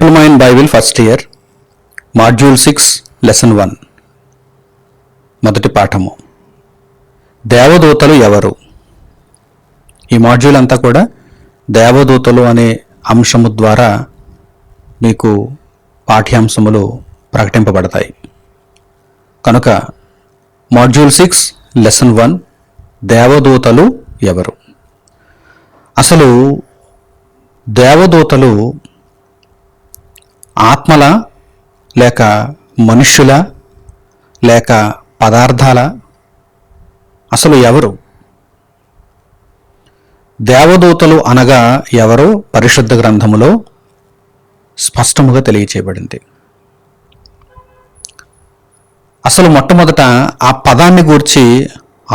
Simple Mind Bible First Year, Module 6, Lesson 1. మొదటి పాఠము, దేవదూతలు ఎవరు? ఈ మాడ్యూల్ అంతా కూడా దేవదూతలు అనే అంశము ద్వారా మీకు పాఠ్యాంశములు ప్రకటింపబడతాయి. కనుక మాడ్యూల్ 6, లెసన్ 1, దేవదూతలు ఎవరు? అసలు దేవదూతలు ఆత్మల లేక మనుష్యుల లేక పదార్థాల? అసలు ఎవరు? దేవదూతలు అనగా ఎవరో పరిశుద్ధ గ్రంథములో స్పష్టముగా తెలియచేయబడింది. అసలు మొట్టమొదట ఆ పదాన్ని గూర్చి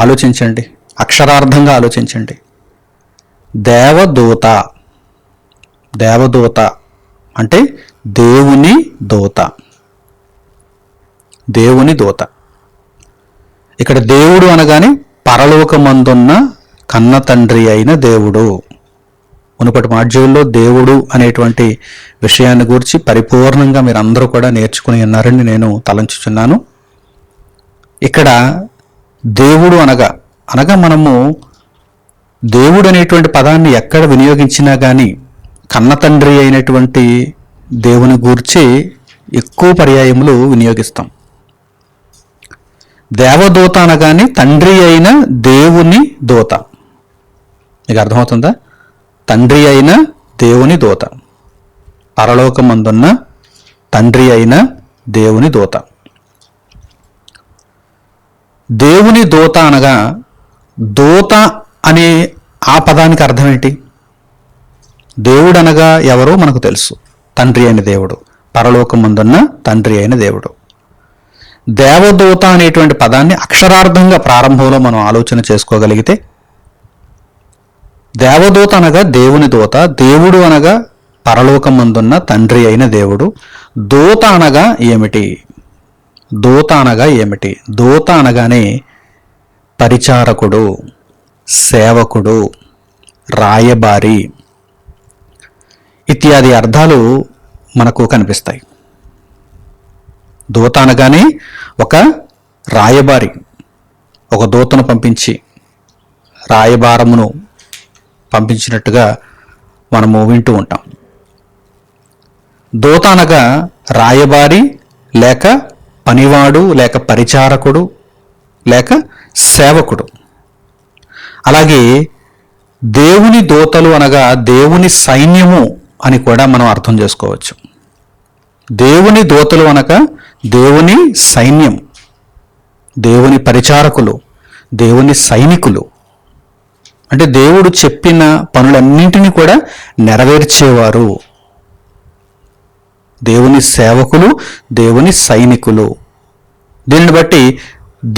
ఆలోచించండి, అక్షరార్థంగా ఆలోచించండి. దేవదూత, దేవదూత అంటే దేవుని దూత, దేవుని దూత. ఇక్కడ దేవుడు అనగానే పరలోకమందున్న కన్న తండ్రి అయిన దేవుడు. మునుపటి మాడ్యూల్లో దేవుడు అనేటువంటి విషయాన్ని గురించి పరిపూర్ణంగా మీరు అందరూ కూడా నేర్చుకుని ఉన్నారని నేను తలంచుచున్నాను. ఇక్కడ దేవుడు అనగా మనము దేవుడు అనేటువంటి పదాన్ని ఎక్కడ వినియోగించినా కానీ కన్న తండ్రి అయినటువంటి దేవుని గూర్చి ఎక్కువ పర్యాయములు వినియోగిస్తాం. దేవదూత అనగానే తండ్రి అయిన దేవుని దూత. మీకు అర్థమవుతుందా? తండ్రి అయిన దేవుని దూత, పరలోకమందున్న తండ్రి అయిన దేవుని దూత. దేవుని దూత అనగా, దూత అనే ఆ పదానికి అర్థం ఏంటి? దేవుడు అనగా ఎవరో మనకు తెలుసు, తండ్రి అయిన దేవుడు, పరలోకమందున్న తండ్రి అయిన దేవుడు. దేవదూత అనేటువంటి పదాన్ని అక్షరార్థంగా ప్రారంభంలో మనం ఆలోచన చేసుకోగలిగితే, దేవదూత అనగా దేవుని దూత, దేవుడు అనగా పరలోకమందున్న తండ్రి అయిన దేవుడు. దూత అనగా ఏమిటి? దూత అనగా ఏమిటి? దూత అనగానే పరిచారకుడు, సేవకుడు, రాయబారి ఇత్యాది అర్థాలు మనకు కనిపిస్తాయి. దూత అనగానే ఒక రాయబారి, ఒక దూతను పంపించి రాయబారమును పంపించినట్టుగా మనము వింటూ ఉంటాం. దూత అనగా రాయబారి లేక పనివాడు లేక పరిచారకుడు లేక సేవకుడు. అలాగే దేవుని దూతలు అనగా దేవుని సైన్యము అని కూడా మనం అర్థం చేసుకోవచ్చు. దేవుని దూతలు అనగా దేవుని సైన్యం, దేవుని పరిచారకులు, దేవుని సైనికులు. అంటే దేవుడు చెప్పిన పనులన్నింటినీ కూడా నెరవేర్చేవారు. దేవుని సేవకులు, దేవుని సైనికులు. దీనిని బట్టి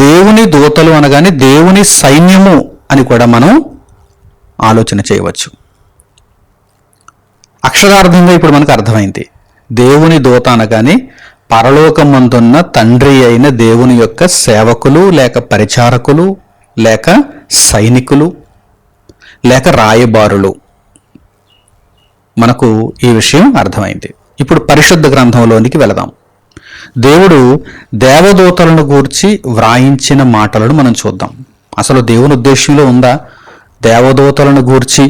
దేవుని దూతలు అనగానే దేవుని సైన్యము అని కూడా మనం ఆలోచన చేయవచ్చు. అక్షరార్థంగా ఇప్పుడు మనకు అర్థమైంది. దేవుని దూత అనగానే పరలోకమందున్న తండ్రి అయిన దేవుని యొక్క సేవకులు లేక పరిచారకులు లేక సైనికులు లేక రాయబారులు. మనకు ఈ విషయం అర్థమైంది. ఇప్పుడు పరిశుద్ధ గ్రంథంలోనికి వెళదాం. దేవుడు దేవదూతలను గూర్చి వ్రాయించిన మాటలను మనం చూద్దాం. అసలు దేవుని ఉద్దేశంలో ఉందా? దేవదూతలను గూర్చి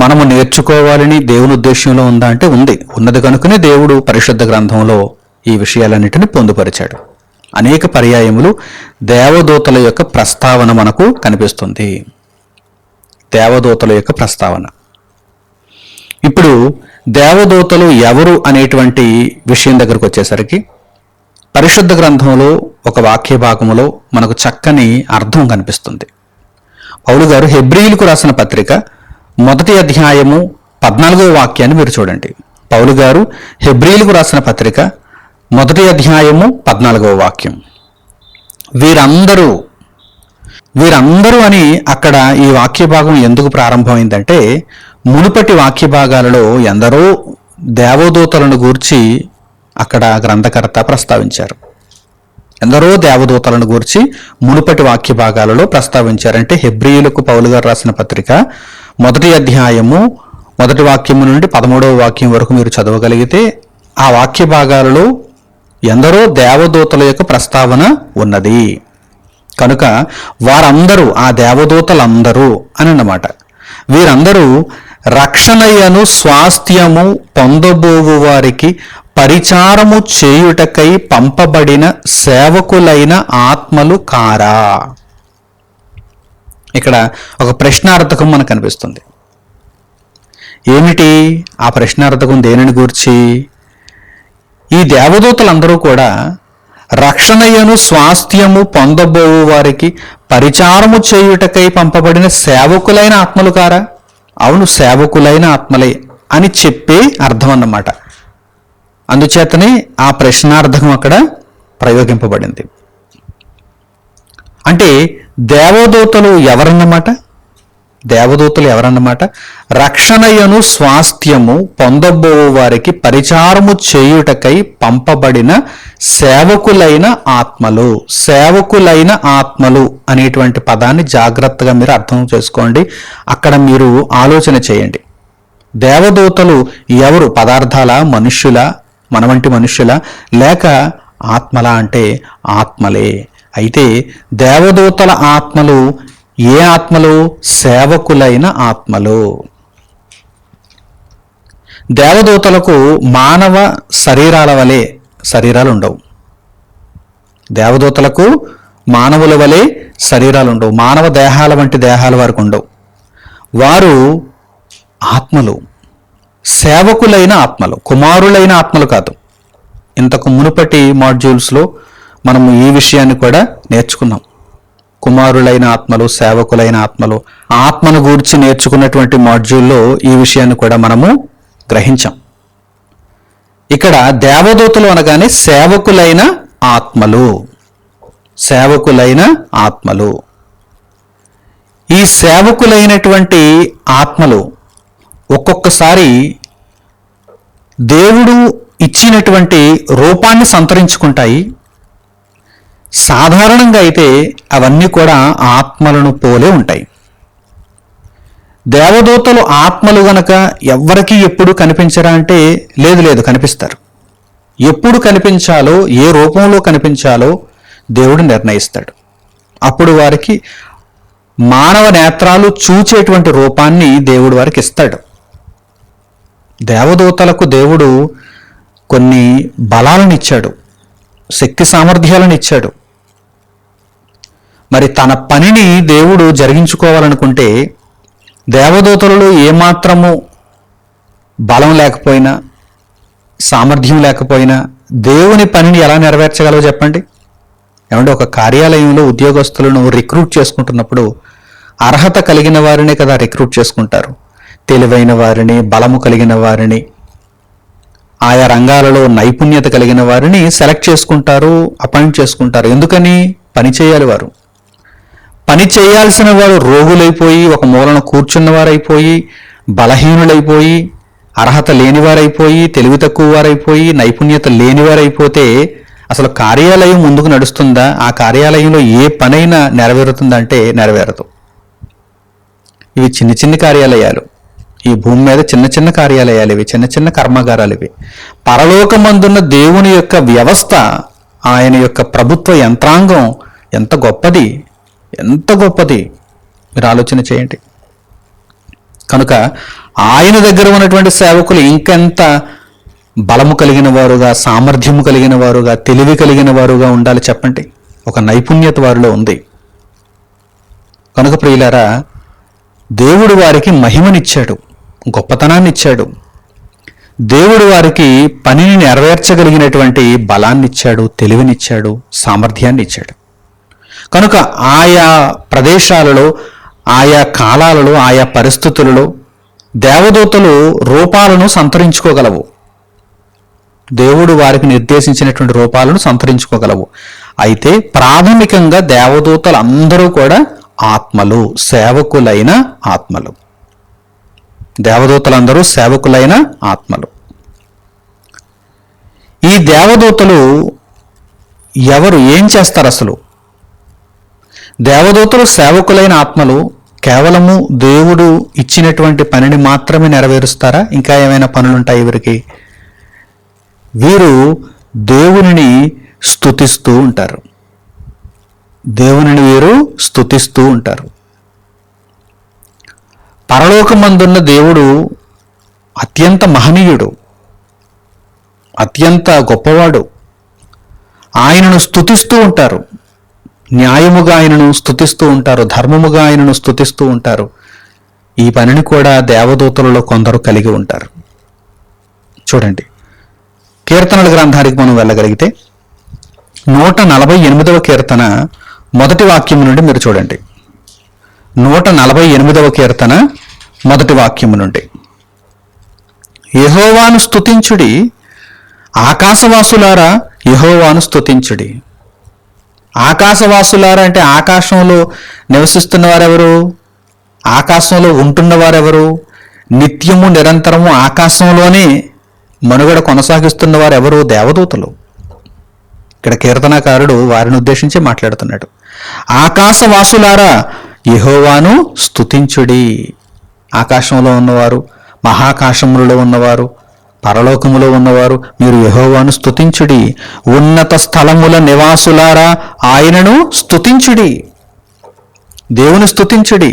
మనము నేర్చుకోవాలని దేవుని ఉద్దేశంలో ఉందా అంటే ఉన్నది కనుకనే దేవుడు పరిశుద్ధ గ్రంథంలో ఈ విషయాలన్నిటిని పొందుపరిచాడు. అనేక పర్యాయములు దేవదూతల యొక్క ప్రస్తావన మనకు కనిపిస్తుంది. దేవదూతల యొక్క ప్రస్తావన. ఇప్పుడు దేవదూతలు ఎవరు అనేటువంటి విషయం దగ్గరకు వచ్చేసరికి పరిశుద్ధ గ్రంథంలో ఒక వాక్య భాగములో మనకు చక్కని అర్థం కనిపిస్తుంది. పౌలు గారు హెబ్రీయులకు రాసిన పత్రిక 1వ అధ్యాయము 14వ వాక్యాన్ని మీరు చూడండి. పౌలు గారు హెబ్రీయులకు రాసిన పత్రిక 1వ అధ్యాయము 14వ వాక్యం. వీరందరూ అని అక్కడ ఈ వాక్య భాగం ఎందుకు ప్రారంభమైందంటే, మునుపటి వాక్య భాగాలలో ఎందరో దేవదూతలను గూర్చి అక్కడ గ్రంథకర్త ప్రస్తావించారు. ఎందరో దేవదూతలను గూర్చి మునుపటి వాక్య భాగాలలో ప్రస్తావించారంటే, హెబ్రీయులకు పౌలు గారు రాసిన పత్రిక 1వ అధ్యాయము 1వ వాక్యము నుండి 13వ వాక్యం వరకు మీరు చదవగలిగితే ఆ వాక్య భాగాలలో ఎందరో దేవదూతల యొక్క ప్రస్తావన ఉన్నది. కనుక వారందరూ, ఆ దేవదూతలందరూ అని అన్నమాట, వీరందరూ రక్షణయను స్వాస్థ్యము పొందబోవు వారికి పరిచారము చేయుటకై పంపబడిన సేవకులైన ఆత్మలు కారా. ఇక్కడ ఒక ప్రశ్నార్థకం మనకు కనిపిస్తుంది. ఏమిటి ఆ ప్రశ్నార్థకం? దేనిని గూర్చి? ఈ దేవదూతలందరూ కూడా రక్షణయను స్వాస్థ్యము పొందబోవు వారికి పరిచారము చేయుటకై పంపబడిన సేవకులైన ఆత్మలు కారా? అవును, సేవకులైన ఆత్మలే అని చెప్పే అర్థం అన్నమాట. అందుచేతనే ఆ ప్రశ్నార్థకం అక్కడ ప్రయోగింపబడింది. అంటే దేవదూతలు ఎవరన్నమాట? దేవదూతలు ఎవరన్నమాట? రక్షణయను స్వాస్థ్యము పొందబోవు వారికి పరిచారము చేయుటకై పంపబడిన సేవకులైన ఆత్మలు. సేవకులైన ఆత్మలు అనేటువంటి పదాన్ని జాగ్రత్తగా మీరు అర్థం చేసుకోండి. అక్కడ మీరు ఆలోచన చేయండి. దేవదూతలు ఎవరు? పదార్థాల, మనుష్యుల, మన వంటి మనుష్యుల, లేక ఆత్మల? అంటే ఆత్మలే. అయితే దేవదూతల ఆత్మలు ఏ ఆత్మలు? సేవకులైన ఆత్మలు. దేవదూతలకు మానవ శరీరాల వలె శరీరాలు ఉండవు. దేవదూతలకు మానవుల వలె శరీరాలు ఉండవు. మానవ దేహాల వంటి దేహాలు వారికి ఉండవు. వారు ఆత్మలు, సేవకులైన ఆత్మలు, కుమారులైన ఆత్మలు కాదు. ఇంతకు మునుపటి మాడ్యూల్స్లో మనము ఈ విషయాన్ని కూడా నేర్చుకున్నాం. కుమారులైన ఆత్మలు, సేవకులైన ఆత్మలు, ఆత్మను గూర్చి నేర్చుకున్నటువంటి మాడ్యూల్లో ఈ విషయాన్ని కూడా మనము గ్రహించాం. ఇక్కడ దేవదూతలు అనగానే సేవకులైన ఆత్మలు, సేవకులైన ఆత్మలు. ఈ సేవకులైనటువంటి ఆత్మలు ఒక్కొక్కసారి దేవుడు ఇచ్చినటువంటి రూపాన్ని సంతరించుకుంటాయి. సాధారణంగా అయితే అవన్నీ కూడా ఆత్మలను పోలే ఉంటాయి. దేవదూతలు ఆత్మలు గనక ఎవ్వరికీ ఎప్పుడు కనిపించరా అంటే లేదు, కనిపిస్తారు. ఎప్పుడు కనిపించాలో, ఏ రూపంలో కనిపించాలో దేవుడు నిర్ణయిస్తాడు. అప్పుడు వారికి మానవ నేత్రాలు చూచేటువంటి రూపాన్ని దేవుడు వారికి ఇస్తాడు. దేవదూతలకు దేవుడు కొన్ని బలాలను ఇచ్చాడు, శక్తి సామర్థ్యాలను ఇచ్చాడు. మరి తన పనిని దేవుడు జరిగించుకోవాలనుకుంటే దేవదూతలలో ఏమాత్రము బలం లేకపోయినా, సామర్థ్యం లేకపోయినా దేవుని పనిని ఎలా నెరవేర్చగలవో చెప్పండి. ఏమంటే ఒక కార్యాలయంలో ఉద్యోగస్తులను రిక్రూట్ చేసుకుంటున్నప్పుడు అర్హత కలిగిన వారినే కదా రిక్రూట్ చేసుకుంటారు. తెలివైన వారిని, బలము కలిగిన వారిని, ఆయా రంగాలలో నైపుణ్యత కలిగిన వారిని సెలెక్ట్ చేసుకుంటారు, అపాయింట్ చేసుకుంటారు. ఎందుకని? పని చేయాలి. వారు పని చేయాల్సిన వారు రోగులైపోయి, ఒక మూలన కూర్చున్నవారైపోయి, బలహీనులైపోయి, అర్హత లేనివారైపోయి, తెలివి తక్కువ వారైపోయి, నైపుణ్యత లేనివారైపోతే అసలు కార్యాలయం ముందుకు నడుస్తుందా? ఆ కార్యాలయంలో ఏ పనైనా నెరవేరుతుందంటే నెరవేరదు. ఇవి చిన్న చిన్న కార్యాలయాలు, ఈ భూమి మీద చిన్న చిన్న కార్యాలయాలు, ఇవి చిన్న చిన్న కర్మాగారాలు. ఇవి పరలోకమందున్న దేవుని యొక్క వ్యవస్థ, ఆయన యొక్క ప్రభుత్వ యంత్రాంగం ఎంత గొప్పది, ఎంత గొప్పది మీరు ఆలోచన చేయండి. కనుక ఆయన దగ్గర ఉన్నటువంటి సేవకులు ఇంకెంత బలము కలిగిన వారుగా, సామర్థ్యము కలిగిన వారుగా, తెలివి కలిగిన వారుగా ఉండాలి చెప్పండి. ఒక నైపుణ్యత వారిలో ఉంది. కనుక ప్రియులారా, దేవుడు వారికి మహిమనిచ్చాడు, గొప్పతనాన్ని ఇచ్చాడు. దేవుడు వారికి పనిని నెరవేర్చగలిగినటువంటి బలాన్ని ఇచ్చాడు, తెలివినిచ్చాడు, సామర్థ్యాన్ని ఇచ్చాడు. కనుక ఆయా ప్రదేశాలలో, ఆయా కాలాలలో, ఆయా పరిస్థితులలో దేవదూతలు రూపాలను సంతరించుకోగలవు. దేవుడు వారికి నిర్దేశించినటువంటి రూపాలను సంతరించుకోగలవు. అయితే ప్రాథమికంగా దేవదూతలు అందరూ కూడా ఆత్మలు, సేవకులైన ఆత్మలు. దేవదూతలందరూ సేవకులైన ఆత్మలు. ఈ దేవదూతలు ఎవరు? ఏం చేస్తారు అసలు? దేవదూతలు సేవకులైన ఆత్మలు కేవలము దేవుడు ఇచ్చినటువంటి పనిని మాత్రమే నెరవేరుస్తారా? ఇంకా ఏమైనా పనులుంటాయి వీరికి? వీరు దేవునిని స్తుతిస్తూ ఉంటారు. దేవునిని వీరు స్తుతిస్తూ ఉంటారు. పరలోకమందున్న దేవుడు అత్యంత మహనీయుడు, అత్యంత గొప్పవాడు. ఆయనను స్తుతిస్తూ ఉంటారు. న్యాయముగా ఆయనను స్తుతిస్తూ ఉంటారు, ధర్మముగా ఆయనను స్తుతిస్తూ ఉంటారు. ఈ పనిని కూడా దేవదూతలలో కొందరు కలిగి ఉంటారు. చూడండి, కీర్తనల గ్రంథానికి మనం వెళ్ళగలిగితే 148వ కీర్తన మొదటి వాక్యము నుండి మీరు చూడండి. 148వ కీర్తన మొదటి వాక్యము నుండి, యెహోవాను స్తుతించుడి, ఆకాశవాసులారా యెహోవాను స్తుతించుడి. ఆకాశవాసులారా అంటే ఆకాశంలో నివసిస్తున్న వారెవరు? ఆకాశంలో ఉంటున్న వారెవరు? నిత్యము నిరంతరము ఆకాశంలోనే మనుగడ కొనసాగిస్తున్న వారెవరు? దేవదూతలు. ఇక్కడ కీర్తనకారుడు వారిని ఉద్దేశించి మాట్లాడుతున్నాడు. ఆకాశవాసులారా యెహోవాను స్తుతించుడి. ఆకాశంలో ఉన్నవారు, మహాకాశములలో ఉన్నవారు, పరలోకములో ఉన్నవారు, మీరు యెహోవాను స్తుతించుడి. ఉన్నత స్థలముల నివాసులారా ఆయనను స్తుతించుడి. దేవుని స్తుతించుడి,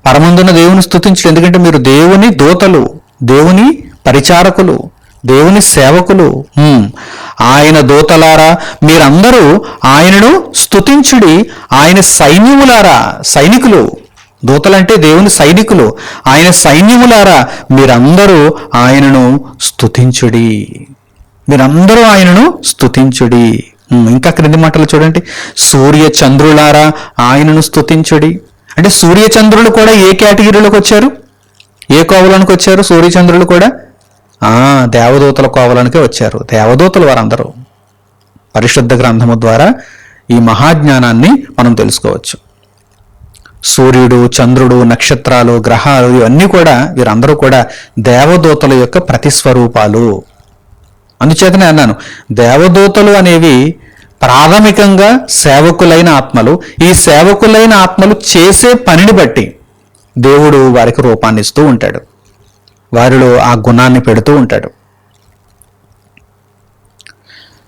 పరమందున దేవుని స్తుతించుడి. ఎందుకంటే మీరు దేవుని దూతలు, దేవుని పరిచారకులు, దేవుని సేవకులు. ఆయన దూతలారా మీరందరూ ఆయనను స్తుతించుడి. ఆయన సైన్యములారా, సైనికులు, దూతలంటే దేవుని సైనికులు, ఆయన సైన్యములారా మీరందరూ ఆయనను స్తుతించుడి. మీరందరూ ఆయనను స్తుతించుడి. ఇంకా క్రింది మాటలు చూడండి, సూర్య చంద్రులారా ఆయనను స్తుతించుడి. అంటే సూర్య చంద్రులు కూడా ఏ కేటగిరీలోకి వచ్చారు? ఏ కోవలానికి వచ్చారు? సూర్య చంద్రులు కూడా దేవదూతల కోవలానికే వచ్చారు. దేవదూతలు వారందరూ. పరిశుద్ధ గ్రంథము ద్వారా ఈ మహాజ్ఞానాన్ని మనం తెలుసుకోవచ్చు. సూర్యుడు, చంద్రుడు, నక్షత్రాలు, గ్రహాలు ఇవన్నీ కూడా, వీరందరూ కూడా దేవదూతల యొక్క ప్రతిస్వరూపాలు. అందుచేతనే అన్నాను, దేవదూతలు అనేవి ప్రాథమికంగా సేవకులైన ఆత్మలు. ఈ సేవకులైన ఆత్మలు చేసే పనిని బట్టి దేవుడు వారికి రూపాన్ని ఇస్తూ ఉంటాడు, వారిలో ఆ గుణాన్ని పెడుతూ ఉంటాడు.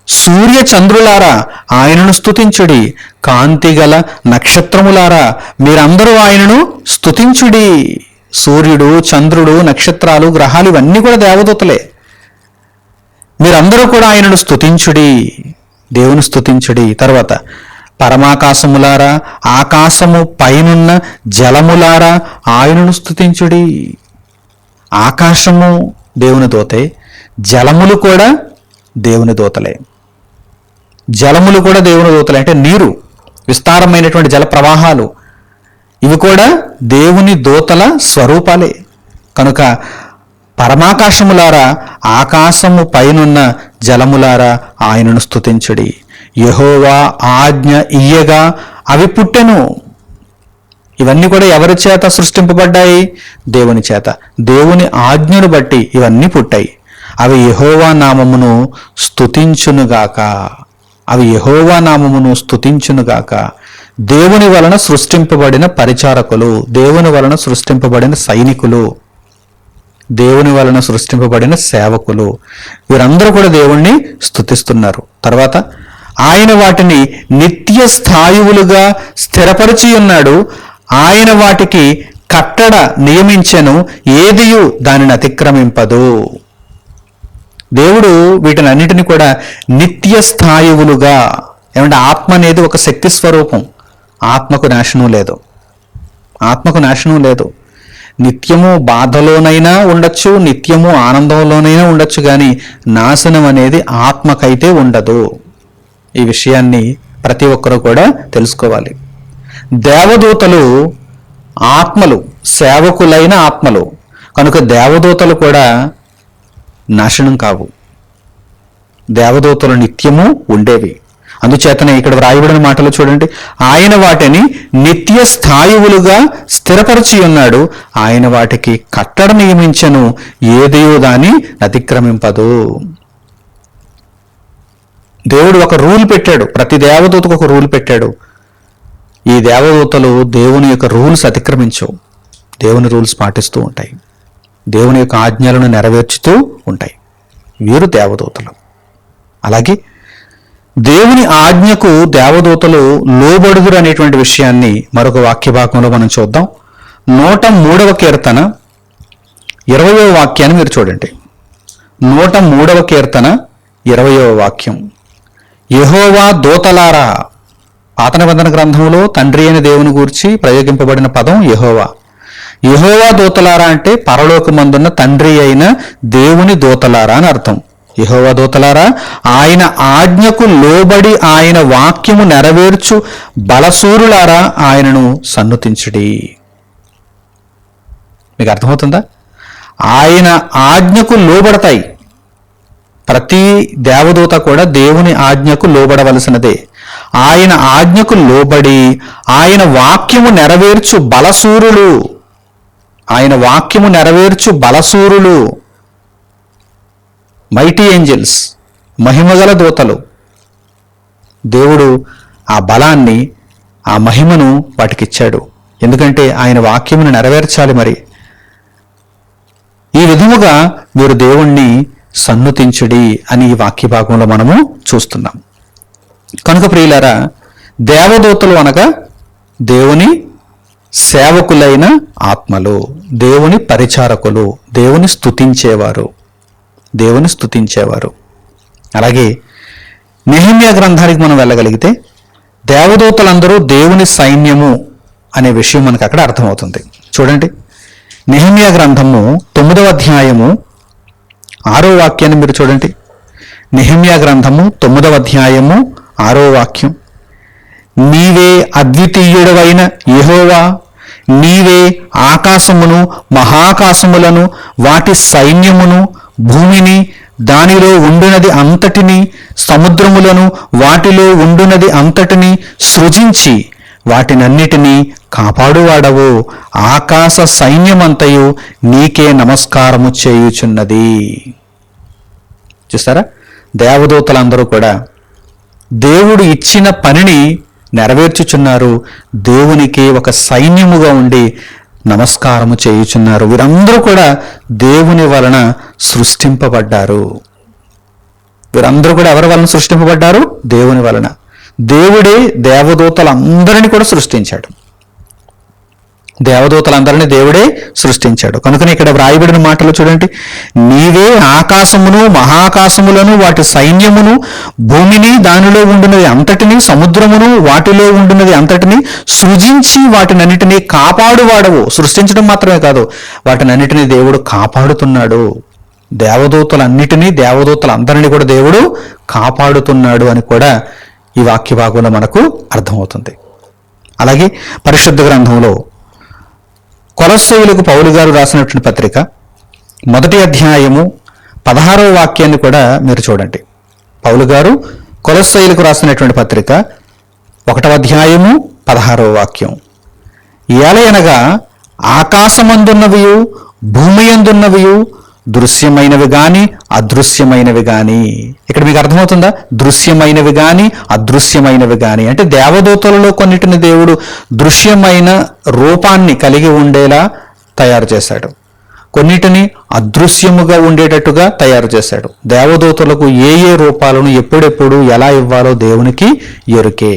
సూర్య చంద్రులారా ఆయనను స్తుతించుడి, కాంతిగల నక్షత్రములారా మీరందరూ ఆయనను స్తుతించుడి. సూర్యుడు, చంద్రుడు, నక్షత్రాలు, గ్రహాలు ఇవన్నీ కూడా దేవదూతలే. మీరందరూ కూడా ఆయనను స్తుతించుడి, దేవుని స్తుతించుడి. తర్వాత పరమాకాశములారా, ఆకాశము పైనున్న జలములారా ఆయనను స్తుతించుడి. ఆకాశము దేవుని దూతే, జలములు కూడా దేవుని దూతలే. జలములు కూడా దేవుని దూతలే. అంటే నీరు, విస్తారమైనటువంటి జల ప్రవాహాలు, ఇవి కూడా దేవుని దూతల స్వరూపాలే. కనుక పరమాకాశములారా, ఆకాశము పైనున్న జలములారా ఆయనను స్తుతించుడి. యెహోవా ఆజ్ఞ ఇయ్యగా అవి పుట్టెను. ఇవన్నీ కూడా ఎవరి చేత సృష్టింపబడ్డాయి? దేవుని చేత. దేవుని ఆజ్ఞను బట్టి ఇవన్నీ పుట్టాయి. అవి యెహోవా నామమును స్తుతించునుగాక. అవి యెహోవా నామమును స్తుతించునుగాక. దేవుని వలన సృష్టింపబడిన పరిచారకులు, దేవుని వలన సృష్టింపబడిన సైనికులు, దేవుని వలన సృష్టింపబడిన సేవకులు, వీరందరూ కూడా దేవుణ్ణి స్తుతిస్తున్నారు. తర్వాత ఆయన వాటిని నిత్య స్థాయువులుగా స్థిరపరిచి ఉన్నాడు. ఆయన వాటికి కట్టడ నియమించెను, ఏదియు దానిని అతిక్రమింపదు. దేవుడు వీటిని అన్నిటిని కూడా నిత్య స్థాయువులుగా, ఏమంటే ఆత్మ అనేది ఒక శక్తి స్వరూపం. ఆత్మకు నాశనం లేదు, ఆత్మకు నాశనం లేదు. నిత్యము బాధలోనైనా ఉండొచ్చు, నిత్యము ఆనందంలోనైనా ఉండొచ్చు, కానీ నాశనం అనేది ఆత్మకైతే ఉండదు. ఈ విషయాన్ని ప్రతి ఒక్కరూ కూడా తెలుసుకోవాలి. దేవదూతలు ఆత్మలు, సేవకులైన ఆత్మలు. కనుక దేవదూతలు కూడా నాశనం కావు. దేవదూతలు నిత్యము ఉండేవి. అందుచేతనే ఇక్కడ వ్రాయబడిన మాటలు చూడండి, ఆయన వాటిని నిత్య స్థాయువులుగా స్థిరపరిచి ఉన్నాడు. ఆయన వాటికి కట్టడ నియమించెను, ఏదియో దాన్ని అతిక్రమింపదు. దేవుడు ఒక రూల్ పెట్టాడు, ప్రతి దేవదూతకు ఒక రూల్ పెట్టాడు. ఈ దేవదూతలు దేవుని యొక్క రూల్స్ అతిక్రమించవు, దేవుని రూల్స్ పాటిస్తూ ఉంటాయి, దేవుని యొక్క ఆజ్ఞలను నెరవేర్చుతూ ఉంటాయి. వీరు దేవదూతలు. అలాగే దేవుని ఆజ్ఞకు దేవదూతలు లోబడుదురు అనేటువంటి విషయాన్ని మరొక వాక్య భాగంలో మనం చూద్దాం. 103వ కీర్తన 20వ వాక్యాన్ని మీరు చూడండి. 103వ కీర్తన 20వ వాక్యం. యెహోవా దూతలారా, పాత నిబంధన గ్రంథంలో తండ్రి అయిన దేవుని గూర్చి ప్రయోగింపబడిన పదం యెహోవా. యెహోవా దూతలారా అంటే పరలోకమందున్న తండ్రి అయిన దేవుని దూతలారా అని అర్థం. యెహోవా దూతలారా, ఆయన ఆజ్ఞకు లోబడి ఆయన వాక్యము నెరవేర్చు బలసూరులారా ఆయనను సన్నుతించుడి. మీకు అర్థమవుతుందా? ఆయన ఆజ్ఞకు లోబడతాయి. ప్రతి దేవదూత కూడా దేవుని ఆజ్ఞకు లోబడవలసినదే. ఆయన ఆజ్ఞకు లోబడి ఆయన వాక్యము నెరవేర్చు బలసూరులు, ఆయన వాక్యము నెరవేర్చు బలసూరులు, మైటీ ఏంజల్స్, మహిమగల దూతలు. దేవుడు ఆ బలాన్ని, ఆ మహిమను వాటికిచ్చాడు. ఎందుకంటే ఆయన వాక్యమును నెరవేర్చాలి. మరి ఈ విధముగా మీరు దేవుణ్ణి సన్నుతించుడి అని ఈ వాక్య భాగంలో మనము చూస్తున్నాం. కనుక ప్రియులారా, దేవదూతలు అనగా దేవుని సేవకులైన ఆత్మలు, దేవుని పరిచారకులు, దేవుని స్తుతించేవారు, దేవుని స్తుతించేవారు. అలాగే నెహెమ్యా గ్రంథానికి మనం వెళ్ళగలిగితే దేవదూతలందరూ దేవుని సైన్యము అనే విషయం మనకు అక్కడ అర్థమవుతుంది. చూడండి, నెహెమ్యా గ్రంథము 9వ అధ్యాయము 6వ వాక్యాన్ని మీరు చూడండి. నెహెమ్యా గ్రంథము 9వ అధ్యాయము 6వ వాక్యం. నీవే అద్వితీయుడవైన యెహోవా, నీవే ఆకాశమును మహాకాశములను వాటి సైన్యమును భూమిని దానిలో ఉండునది అంతటిని సముద్రములను వాటిలో ఉండునది అంతటిని సృజించి వాటినన్నిటినీ కాపాడువాడవు. ఆకాశ సైన్యమంతయు నీకే నమస్కారము చేయుచున్నది. చూస్తారా, దేవదూతలందరూ కూడా దేవుడు ఇచ్చిన పనిని నెరవేర్చుచున్నారు. దేవునికి ఒక సైన్యముగా ఉండి నమస్కారము చేయుచున్నారు. వీరందరూ కూడా దేవుని వలన సృష్టింపబడ్డారు. వీరందరూ కూడా ఎవరి వలన సృష్టింపబడ్డారు? దేవుని వలన. దేవుడే దేవదూతలందరినీ కూడా సృష్టించాడు. దేవదూతలందరినీ దేవుడే సృష్టించాడు. కనుకనే ఇక్కడ వ్రాయబడిన మాటలు చూడండి. నీవే ఆకాశమును మహాకాశములను వాటి సైన్యమును భూమిని దానిలో ఉండినది అంతటిని సముద్రమును వాటిలో ఉండినది అంతటిని సృజించి వాటినన్నిటినీ కాపాడువాడవు. సృష్టించడం మాత్రమే కాదు, వాటినన్నిటినీ దేవుడు కాపాడుతున్నాడు. దేవదూతలందరినీ కూడా దేవుడు కాపాడుతున్నాడు అని కూడా ఈ వాక్య భాగంలో మనకు అర్థమవుతుంది. అలాగే పరిశుద్ధ గ్రంథంలో కొలస్సీయులకు పౌలు గారు రాసినటువంటి పత్రిక 1వ అధ్యాయము 16వ వాక్యాన్ని కూడా మీరు చూడండి. పౌలు గారు కొలస్సీయులకు రాసినటువంటి పత్రిక 1వ అధ్యాయము 16వ వాక్యం. ఏలయనగా ఆకాశమందున్నవియు భూమి యందున్నవియు దృశ్యమైనవి గాని అదృశ్యమైనవి గాని. ఇక్కడ మీకు అర్థమవుతుందా? దృశ్యమైనవి గాని అదృశ్యమైనవి గాని అంటే దేవదూతలలో కొన్నిటిని దేవుడు దృశ్యమైన రూపాన్ని కలిగి ఉండేలా తయారు చేశాడు, కొన్నిటిని అదృశ్యముగా ఉండేటట్టుగా తయారు చేశాడు. దేవదూతలకు ఏ ఏ రూపాలను ఎప్పుడెప్పుడు ఎలా ఇవ్వాలో దేవునికి ఎరుకే.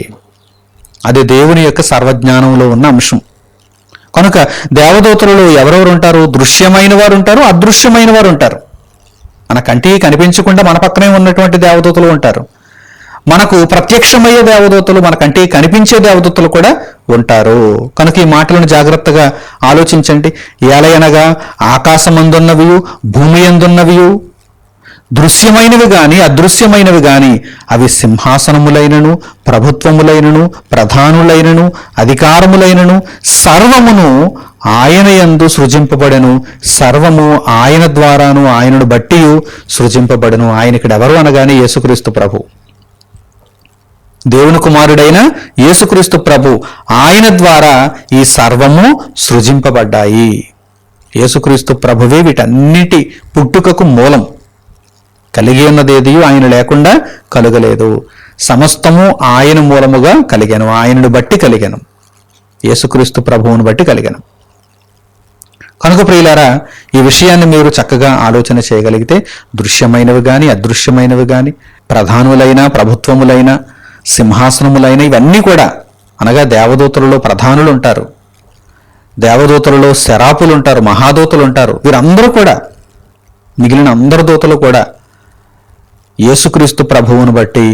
అది దేవుని యొక్క సర్వజ్ఞానంలో ఉన్న అంశం. కనుక దేవదూతలలో ఎవరెవరు ఉంటారు? దృశ్యమైన వారు ఉంటారు, అదృశ్యమైన వారు ఉంటారు. మన కంటికి కనిపించకుండా మన పక్కనే ఉన్నటువంటి దేవదూతలు ఉంటారు. మనకు ప్రత్యక్షమయ్యే దేవదూతలు, మన కంటికి కనిపించే దేవదూతలు కూడా ఉంటారు. కనుక ఈ మాటలను జాగ్రత్తగా ఆలోచించండి. ఏలయనగా ఆకాశమందున్నవియు భూమి యందున్నవియు దృశ్యమైనవి గాని అదృశ్యమైనవి గాని అవి సింహాసనములైనను ప్రభుత్వములైనను ప్రధానులైనను అధికారములైనను సర్వమును ఆయన యందు సృజింపబడెను. సర్వము ఆయన ద్వారాను ఆయనను బట్టి సృజింపబడెను. ఆయన ఇక్కడ ఎవరు అనగానే యేసుక్రీస్తు ప్రభు, దేవుని కుమారుడైన యేసుక్రీస్తు ప్రభు. ఆయన ద్వారా ఈ సర్వము సృజింపబడ్డాయి. యేసుక్రీస్తు ప్రభువే వీటన్నిటి పుట్టుకకు మూలం. కలిగి ఉన్నదేది ఆయన లేకుండా కలుగలేదు. సమస్తము ఆయన మూలముగా కలిగాను, ఆయనను బట్టి కలిగాను, యేసుక్రీస్తు ప్రభువును బట్టి కలిగాను. కనుక ప్రియులారా, ఈ విషయాన్ని మీరు చక్కగా ఆలోచన చేయగలిగితే దృశ్యమైనవి కానీ అదృశ్యమైనవి కానీ ప్రధానులైన, ప్రభుత్వములైన, సింహాసనములైన ఇవన్నీ కూడా, అనగా దేవదూతలలో ప్రధానులు ఉంటారు, దేవదూతలలో శరాపులు ఉంటారు, మహాదూతలు ఉంటారు. వీరందరూ కూడా, మిగిలిన అందరు దూతలు కూడా యేసుక్రీస్తు ప్రభువును బట్టి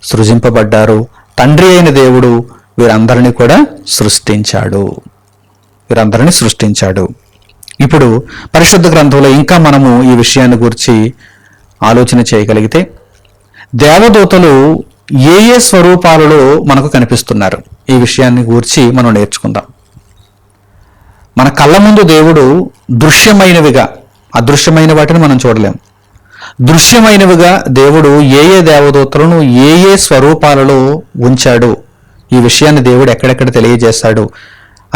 సృజింపబడ్డారు. తండ్రి అయిన దేవుడు వీరందరినీ కూడా సృష్టించాడు. ఇప్పుడు పరిశుద్ధ గ్రంథంలో ఇంకా మనము ఈ విషయాన్ని గురించి ఆలోచన చేయగలిగితే, దేవదూతలు ఏ ఏ స్వరూపాలలో మనకు కనిపిస్తున్నారు, ఈ విషయాన్ని గురించి మనం నేర్చుకుందాం. మన కళ్ళ ముందు దేవుడు దృశ్యమైనవిగా, అదృశ్యమైన వాటిని మనం చూడలేం. దృశ్యమైనవిగా దేవుడు ఏ ఏ దేవదూతలను ఏ ఏ స్వరూపాలలో ఉంచాడు, ఈ విషయాన్ని దేవుడు ఎక్కడెక్కడ తెలియజేశాడు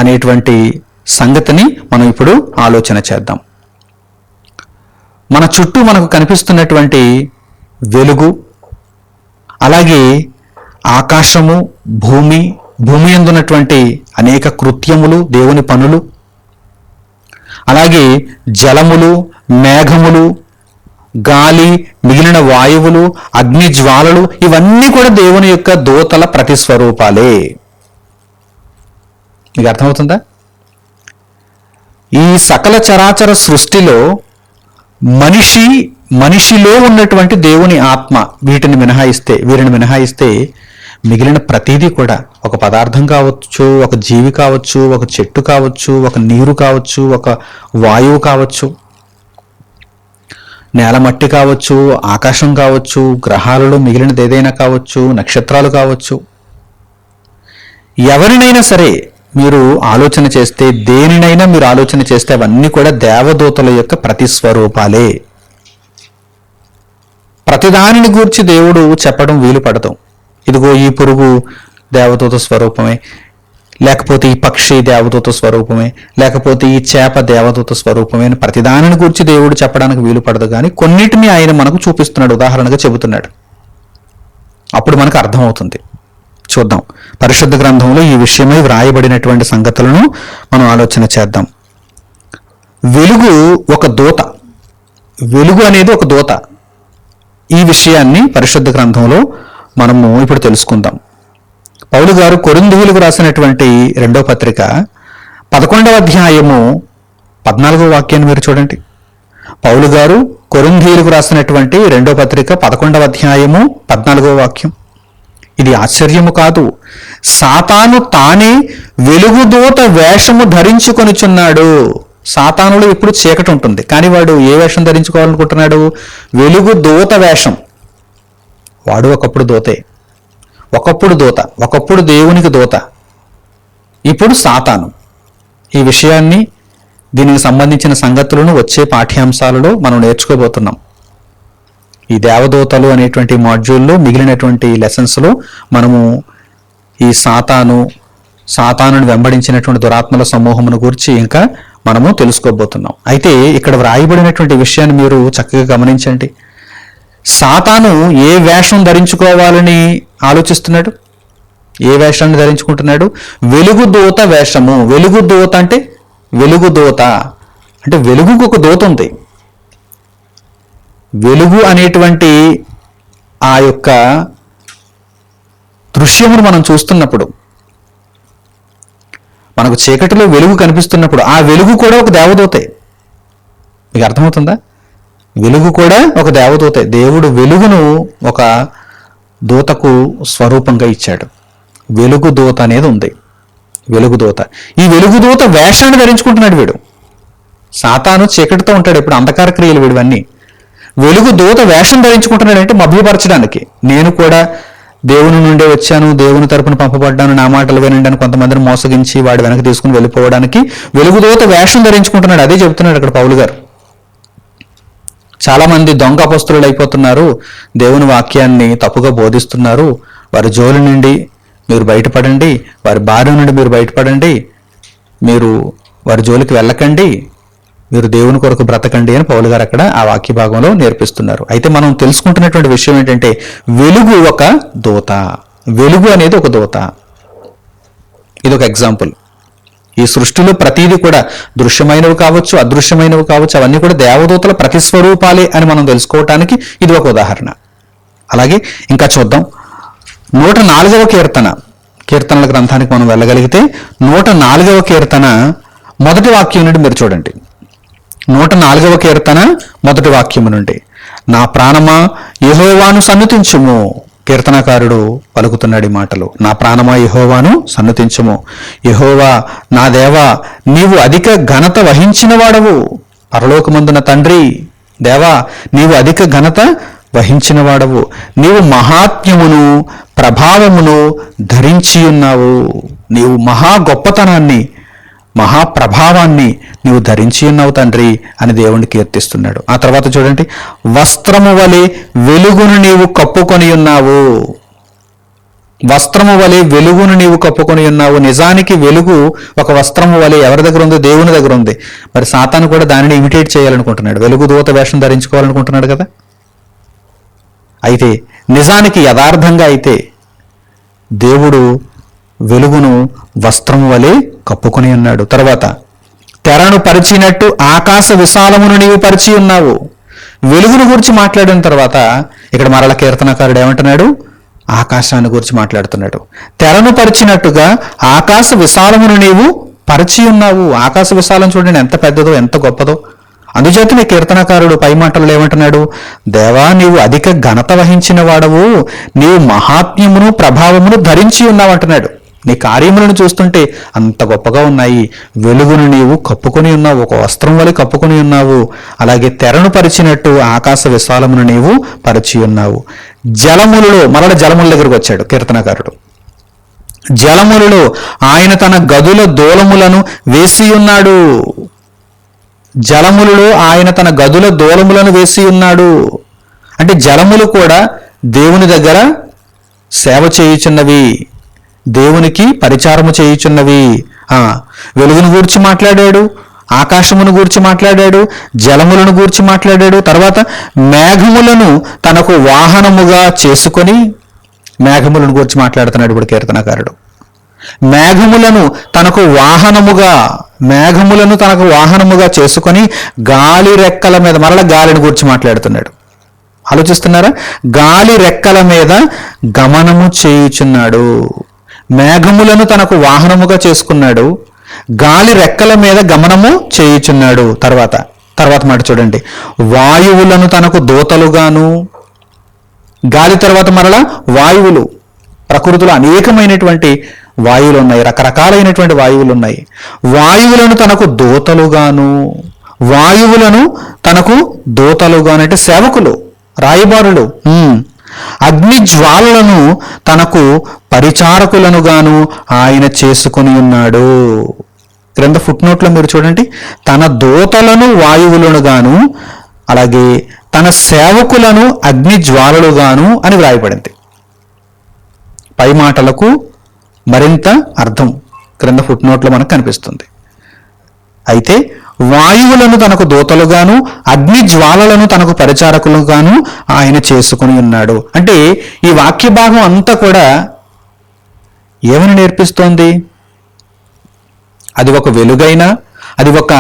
అనేటువంటి సంగతిని మనం ఇప్పుడు ఆలోచన చేద్దాం. మన చుట్టూ మనకు కనిపిస్తున్నటువంటి వెలుగు, అలాగే ఆకాశము, భూమి యందున్నటువంటి అనేక కృత్యములు, దేవుని పనులు, అలాగే జలములు, మేఘములు, గాలి, మిగిలిన వాయువులు, అగ్ని జ్వాలలు, ఇవన్నీ కూడా దేవుని యొక్క దూతల ప్రతిస్వరూపాలే. మీకు అర్థమవుతుందా? ఈ సకల చరాచర సృష్టిలో మనిషిలో ఉన్నటువంటి దేవుని ఆత్మ, వీరిని మినహాయిస్తే మిగిలిన ప్రతిదీ కూడా, ఒక పదార్థం కావచ్చు, ఒక జీవి కావచ్చు, ఒక చెట్టు కావచ్చు, ఒక నీరు కావచ్చు, ఒక వాయువు కావచ్చు, నేల మట్టి కావచ్చు, ఆకాశం కావచ్చు, గ్రహాలలో మిగిలినది ఏదైనా కావచ్చు, నక్షత్రాలు కావచ్చు, ఎవరినైనా సరే మీరు ఆలోచన చేస్తే, దేనినైనా మీరు ఆలోచన చేస్తే అవన్నీ కూడా దేవదూతల యొక్క ప్రతిస్వరూపాలే. ప్రతిదానిని గూర్చి దేవుడు చెప్పడం వీలు పడదు. ఇదిగో ఈ పురుగు దేవదూత స్వరూపమే, లేకపోతే ఈ పక్షి దేవదూత స్వరూపమే, లేకపోతే ఈ చేప దేవదూత స్వరూపమే అని ప్రతిదానిని గురించి దేవుడు చెప్పడానికి వీలు పడదు. కానీ కొన్నిటిని ఆయన మనకు చూపిస్తున్నాడు, ఉదాహరణగా చెబుతున్నాడు. అప్పుడు మనకు అర్థమవుతుంది. చూద్దాం, పరిశుద్ధ గ్రంథంలో ఈ విషయమై వ్రాయబడినటువంటి సంగతులను మనం ఆలోచన చేద్దాం. వెలుగు ఒక దూత, వెలుగు అనేది ఒక దూత. ఈ విషయాన్ని పరిశుద్ధ గ్రంథంలో మనము ఇప్పుడు తెలుసుకుందాం. పౌలు గారు కొరింథీయులకు రాసినటువంటి 2వ పత్రిక 11వ అధ్యాయము 14వ వాక్యాన్ని మీరు చూడండి. పౌలు గారు కొరింథీయులకు రాసినటువంటి 2వ పత్రిక 11వ అధ్యాయము 14వ వాక్యం. ఇది ఆశ్చర్యము కాదు, సాతాను తానే వెలుగుదూత వేషము ధరించుకొనిచున్నాడు. సాతానులో ఇప్పుడు చీకటి ఉంటుంది, కానీ వాడు ఏ వేషం ధరించుకోవాలనుకుంటున్నాడు? వెలుగుదూత వేషం. వాడు ఒకప్పుడు దూతే, ఒకప్పుడు దేవునికి దూత, ఇప్పుడు సాతాను. ఈ విషయాన్ని, దీనికి సంబంధించిన సంగతులను వచ్చే పాఠ్యాంశాలలో మనం నేర్చుకోబోతున్నాం. ఈ దేవదూతలు అనేటువంటి మాడ్యూల్లో మిగిలినటువంటి లెసన్స్లో మనము ఈ సాతానుని వెంబడించినటువంటి దురాత్మల సమూహమును గురించి ఇంకా మనము తెలుసుకోబోతున్నాం. అయితే ఇక్కడ వ్రాయబడినటువంటి విషయాన్ని మీరు చక్కగా గమనించండి. సాతాను ఏ వేషం ధరించుకోవాలని ఆలోచిస్తున్నాడు? ఏ వేషాన్ని ధరించుకుంటున్నాడు? వెలుగుదూత వేషము. వెలుగుదూత అంటే వెలుగుకు ఒక దూత ఉంది. వెలుగు అనేటువంటి ఆ యొక్క దృశ్యమును మనం చూస్తున్నప్పుడు, మనకు చీకటిలో వెలుగు కనిపిస్తున్నప్పుడు, ఆ వెలుగు కూడా ఒక దేవదూతే. మీకు అర్థమవుతుందా? వెలుగు కూడా ఒక దేవదూతే. దేవుడు వెలుగును ఒక దూతకు స్వరూపంగా ఇచ్చాడు. వెలుగుదూత అనేది ఉంది. వెలుగుదూత, ఈ వెలుగుదూత వేషాన్ని ధరించుకుంటున్నాడు వీడు. సాతాను చీకటితో ఉంటాడు, ఇప్పుడు అంధకార క్రియలు వీడివన్నీ. వెలుగుదూత వేషం ధరించుకుంటున్నాడంటే మభ్యపరచడానికి. నేను కూడా దేవుని నుండే వచ్చాను, దేవుని తరపున పంపబడ్డాను, నా మాటలు వినండి అని కొంతమందిని మోసగించి వాడు వెనక్కి తీసుకుని వెళ్ళిపోవడానికి వెలుగుదూత వేషం ధరించుకుంటున్నాడు. అదే చెబుతున్నాడు అక్కడ పౌలు గారు. చాలా మంది దొంగ అపొస్తలులు అయిపోతున్నారు, దేవుని వాక్యాన్ని తప్పుగా బోధిస్తున్నారు. వారి జోలి నుండి మీరు బయటపడండి, వారి బారి నుండి మీరు బయటపడండి, మీరు వారి జోలికి వెళ్ళకండి, మీరు దేవుని కొరకు బ్రతకండి అని పౌలు గారు అక్కడ ఆ వాక్య భాగంలో నేర్పిస్తున్నారు. అయితే మనం తెలుసుకుంటున్నటువంటి విషయం ఏంటంటే, వెలుగు ఒక దూత. వెలుగు అనేది ఒక దూత. ఇది ఒక ఎగ్జాంపుల్. ఈ సృష్టిలో ప్రతిదీ కూడా దృశ్యమైనవి కావచ్చు, అదృశ్యమైనవి కావచ్చు, అవన్నీ కూడా దేవదూతల ప్రతిస్వరూపాలే అని మనం తెలుసుకోవటానికి ఇది ఒక ఉదాహరణ. అలాగే ఇంకా చూద్దాం 104వ కీర్తనల గ్రంథానికి మనం వెళ్ళగలిగితే 104వ కీర్తన మొదటి వాక్యం నుండి మీరు చూడండి. 104వ కీర్తన మొదటి వాక్యము నుండి, నా ప్రాణమా యెహోవాను సన్నుతించుము. కీర్తనకారుడు పలుకుతున్నాడు ఈ మాటలు, నా ప్రాణమా యెహోవాను సన్నుతించుము. యెహోవా నా దేవా, నీవు అధిక ఘనత వహించిన వాడవు. పరలోకమందున తండ్రి దేవా, నీవు అధిక ఘనత వహించిన వాడవు. నీవు మహాత్మ్యమును ప్రభావమును ధరించి ఉన్నావు. నీవు మహా గొప్పతనాన్ని మహాప్రభావాన్ని నీవు ధరించి ఉన్నావు తండ్రి అని దేవుణ్ణి కీర్తిస్తున్నాడు. ఆ తర్వాత చూడండి, వస్త్రము వలె వెలుగును నీవు కప్పుకొని ఉన్నావు. వస్త్రము వలె వెలుగును నీవు కప్పుకొని ఉన్నావు. నిజానికి వెలుగు ఒక వస్త్రము వలె ఎవరి దగ్గర ఉంది? దేవుని దగ్గర ఉంది. మరి సాతాను కూడా దానిని ఇమిటేట్ చేయాలనుకుంటున్నాడు, వెలుగు దూత వేషం ధరించుకోవాలనుకుంటున్నాడు కదా. అయితే నిజానికి యథార్థంగా అయితే దేవుడు వెలుగును వస్త్రము వలె కప్పుకొని ఉన్నాడు. తర్వాత, తెరను పరిచినట్టు ఆకాశ విశాలమును నీవు పరిచి ఉన్నావు. వెలుగును గురించి మాట్లాడిన తర్వాత ఇక్కడ మరల కీర్తనకారుడు ఏమంటున్నాడు? ఆకాశాన్ని గురించి మాట్లాడుతున్నాడు. తెరను పరిచినట్టుగా ఆకాశ విశాలమును నీవు పరిచి ఉన్నావు. ఆకాశ విశాలం చూడండి ఎంత పెద్దదో, ఎంత గొప్పదో. అందుచేతనే కీర్తనకారుడు పై మాటల్లో ఏమంటున్నాడు? దేవా, నీవు అధిక ఘనత వహించిన వాడవు, నీవు మహాత్మ్యమును ప్రభావమును ధరించి ఉన్నావు అంటున్నాడు. నీ కార్యములను చూస్తుంటే అంత గొప్పగా ఉన్నాయి. వెలుగును నీవు కప్పుకొని ఉన్నావు, ఒక వస్త్రం వలె కప్పుకొని ఉన్నావు. అలాగే తెరను పరిచినట్టు ఆకాశ విశాలమును నీవు పరిచి ఉన్నావు. జలములలో, మరల జలముల దగ్గరకు వచ్చాడు కీర్తనకారుడు. జలములలో ఆయన తన గదుల దూలములను వేసి ఉన్నాడు. జలములలో ఆయన తన గదుల దూలములను వేసి ఉన్నాడు. అంటే జలములు కూడా దేవుని దగ్గర సేవ చేయుచున్నవి, దేవునికి పరిచారము చేయుచున్నవి. వెలుగును గూర్చి మాట్లాడాడు, ఆకాశమును గూర్చి మాట్లాడాడు, జలములను గూర్చి మాట్లాడాడు. తర్వాత మేఘములను తనకు వాహనముగా చేసుకొని, మేఘములను గూర్చి మాట్లాడుతున్నాడు ఇప్పుడు కీర్తనకారుడు. మేఘములను తనకు వాహనముగా చేసుకొని గాలి రెక్కల మీద, మరల గాలిని గురించి మాట్లాడుతున్నాడు. ఆలోచిస్తున్నారా? గాలి రెక్కల మీద గమనము చేయుచున్నాడు. మేఘములను తనకు వాహనముగా చేసుకున్నాడు, గాలి రెక్కల మీద గమనము చేయుచున్నాడు. తర్వాత మాట చూడండి, వాయువులను తనకు దూతలుగాను. గాలి తర్వాత మరలా వాయువులు, ప్రకృతిలో అనేకమైనటువంటి వాయువులు ఉన్నాయి, రకరకాలైనటువంటి వాయువులు ఉన్నాయి. వాయువులను తనకు దూతలుగాను, వాయువులను తనకు దూతలుగాను అంటే సేవకులు, రాయబారులు. అగ్ని జ్వాలలను తనకు పరిచారకులను గాను ఆయన చేసుకుని ఉన్నాడు. క్రింద ఫుట్నోట్లో మీరు చూడండి, తన దూతలను వాయువులను గాను, అలాగే తన సేవకులను అగ్ని జ్వాలలుగాను అని వ్రాయబడింది. పై మాటలకు మరింత అర్థం క్రింద ఫుట్నోట్లో మనకు కనిపిస్తుంది. అయితే వాయువులను తనకు దూతలుగాను, అగ్ని జ్వాలలను తనకు పరిచారకులుగాను ఆయన చేసుకుని ఉన్నాడు. అంటే ఈ వాక్య భాగం అంతా కూడా ఏమని నేర్పిస్తోంది? అది ఒక వెలుగైనా, అది ఒక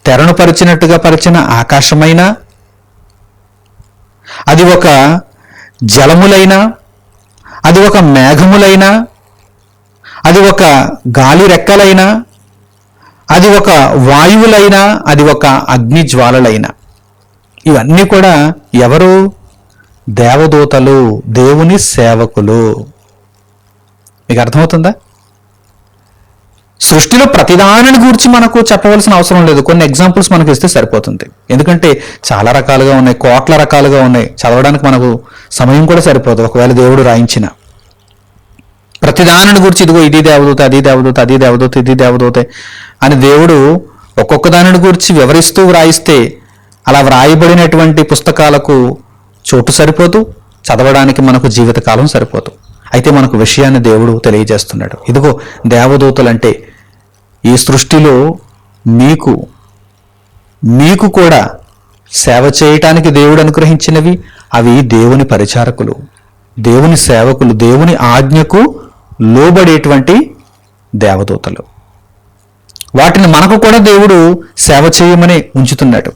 తెరను పరిచినట్టుగా పరిచిన ఆకాశమైనా, అది ఒక జలములైనా, అది ఒక మేఘములైనా, అది ఒక గాలి రెక్కలైనా, అది ఒక వాయువులైనా, అది ఒక అగ్ని జ్వాలలైనా, ఇవన్నీ కూడా ఎవరు? దేవదూతలు, దేవుని సేవకులు. మీకు అర్థమవుతుందా? సృష్టిలో ప్రతిదానిని గురించి మనకు చెప్పవలసిన అవసరం లేదు, కొన్ని ఎగ్జాంపుల్స్ మనకు ఇస్తే సరిపోతుంది. ఎందుకంటే చాలా రకాలుగా ఉన్నాయి, కోట్ల రకాలుగా ఉన్నాయి, చదవడానికి మనకు సమయం కూడా సరిపోదు ఒకవేళ దేవుడు రాయించిన. ప్రతిదానిని గురించి ఇదిగో ఇది దేవదూత, అది దేవదూత, అది దేవదూత, ఇది దేవదూత అని దేవుడు ఒక్కొక్క దానిని గురించి వివరిస్తూ వ్రాయిస్తే అలా వ్రాయబడినటువంటి పుస్తకాలకు చోటు సరిపోదు, చదవడానికి మనకు జీవితకాలం సరిపోదు. అయితే మనకు విషయాన్ని దేవుడు తెలియజేస్తున్నాడు. ఇదిగో దేవదూతలంటే ఈ సృష్టిలో మీకు కూడా సేవ చేయటానికి దేవుడు అనుగ్రహించినవి. అవి దేవుని పరిచారకులు, దేవుని సేవకులు, దేవుని ఆజ్ఞకు లోబడేటువంటి దేవదూతలు. వాటిని మనకు కూడా దేవుడు సేవ చేయమని ఉంచుతున్నాడు.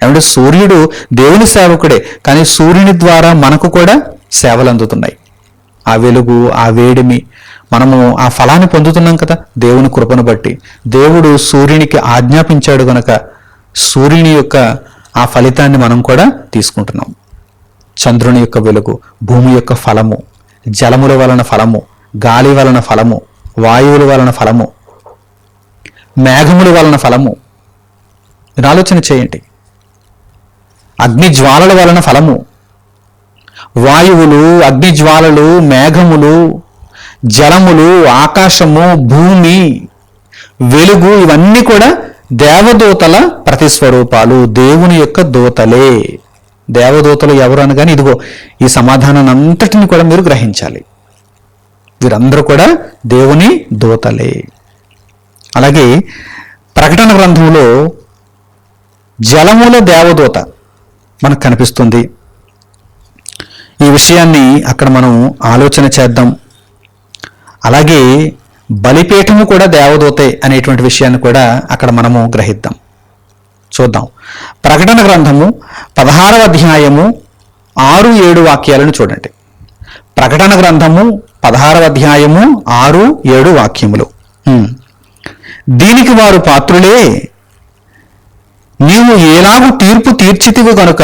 ఏమంటే సూర్యుడు దేవుని సేవకుడే, కానీ సూర్యుని ద్వారా మనకు కూడా సేవలు అందుతున్నాయి. ఆ వెలుగు, ఆ వేడిమి, మనము ఆ ఫలాన్ని పొందుతున్నాం కదా దేవుని కృపను బట్టి. దేవుడు సూర్యునికి ఆజ్ఞాపించాడు గనక సూర్యుని యొక్క ఆ ఫలితాన్ని మనం కూడా తీసుకుంటున్నాం. చంద్రుని యొక్క వెలుగు, భూమి యొక్క ఫలము, జలముల వలన ఫలము, గాలి వలన ఫలము, వాయువుల వలన ఫలము, మేఘముల వలన ఫలము. మీరు ఆలోచన చేయండి. అగ్ని జ్వాలల వలన ఫలము, వాయువులు, అగ్ని జ్వాలలు, మేఘములు, జలములు, ఆకాశము, భూమి, వెలుగు, ఇవన్నీ కూడా దేవదూతల ప్రతిస్వరూపాలు, దేవుని యొక్క దూతలే. దేవదూతలు ఎవరు అనగానే ఇదిగో ఈ సమాధానాన్ని అంతటిని కూడా మీరు గ్రహించాలి. వీరందరూ కూడా దేవుని దూతలే. అలాగే ప్రకటన గ్రంథంలో జలముల దేవదూత మనకు కనిపిస్తుంది. ఈ విషయాన్ని అక్కడ మనం ఆలోచన చేద్దాం. అలాగే బలిపీఠము కూడా దేవదూతే అనేటువంటి విషయాన్ని కూడా అక్కడ మనము గ్రహిద్దాం, చూద్దాం. ప్రకటన గ్రంథము 16వ అధ్యాయము 6-7 వాక్యాలను చూడండి. ప్రకటన గ్రంథము 16వ అధ్యాయము 6-7 వాక్యములు. దీనికి వారు పాత్రులే, నీవు ఎలాగూ తీర్పు తీర్చితివు గనుక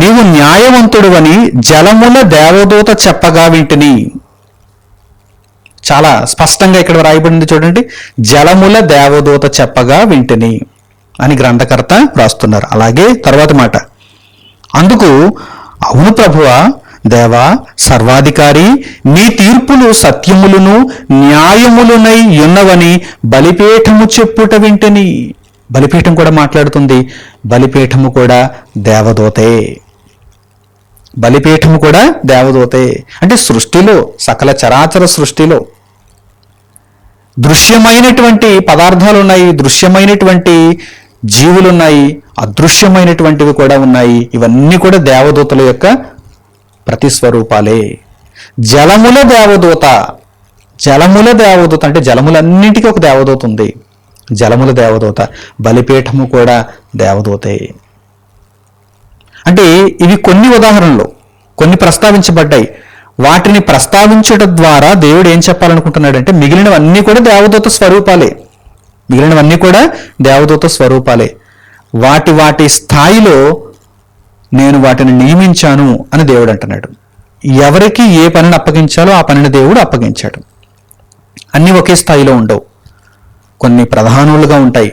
నీవు న్యాయవంతుడువని జలముల దేవదూత చెప్పగా వింటిని. చాలా స్పష్టంగా ఇక్కడ రాయబడింది చూడండి, జలముల దేవదూత చెప్పగా వింటిని అని గ్రంథకర్త రాస్తున్నారు. అలాగే తర్వాత మాట, అందుకు అవును ప్రభువా, దేవా, సర్వాధికారి, నీ తీర్పులు సత్యములను న్యాయములునై ఉన్నవని బలిపీఠము చెప్పుట వింటిని. బలిపీఠం కూడా మాట్లాడుతుంది. బలిపీఠము కూడా దేవదూతే. బలిపీఠము కూడా దేవదూతే. అంటే సృష్టిలో, సకల చరాచర సృష్టిలో దృశ్యమైనటువంటి పదార్థాలు ఉన్నాయి, దృశ్యమైనటువంటి జీవులున్నాయి, అదృశ్యమైనటువంటివి కూడా ఉన్నాయి. ఇవన్నీ కూడా దేవదూతల యొక్క ప్రతిస్వరూపాలే. జలముల దేవదూత, జలముల దేవదూత అంటే జలములన్నింటికీ ఒక దేవదూత ఉంది. జలముల దేవదూత, బలిపీఠము కూడా దేవదూతే. అంటే ఇవి కొన్ని ఉదాహరణలు, కొన్ని ప్రస్తావించబడ్డాయి. వాటిని ప్రస్తావించడం ద్వారా దేవుడు ఏం చెప్పాలనుకుంటున్నాడంటే మిగిలినవన్నీ కూడా దేవదూత స్వరూపాలే. మిగిలినవన్నీ కూడా దేవదూత స్వరూపాలే. వాటి వాటి స్థాయిలో నేను వాటిని నియమించాను అని దేవుడు అంటున్నాడు. ఎవరికి ఏ పనిని అప్పగించాలో ఆ పనిని దేవుడు అప్పగించాడు. అన్నీ ఒకే స్థాయిలో ఉండవు. కొన్ని ప్రధానులుగా ఉంటాయి,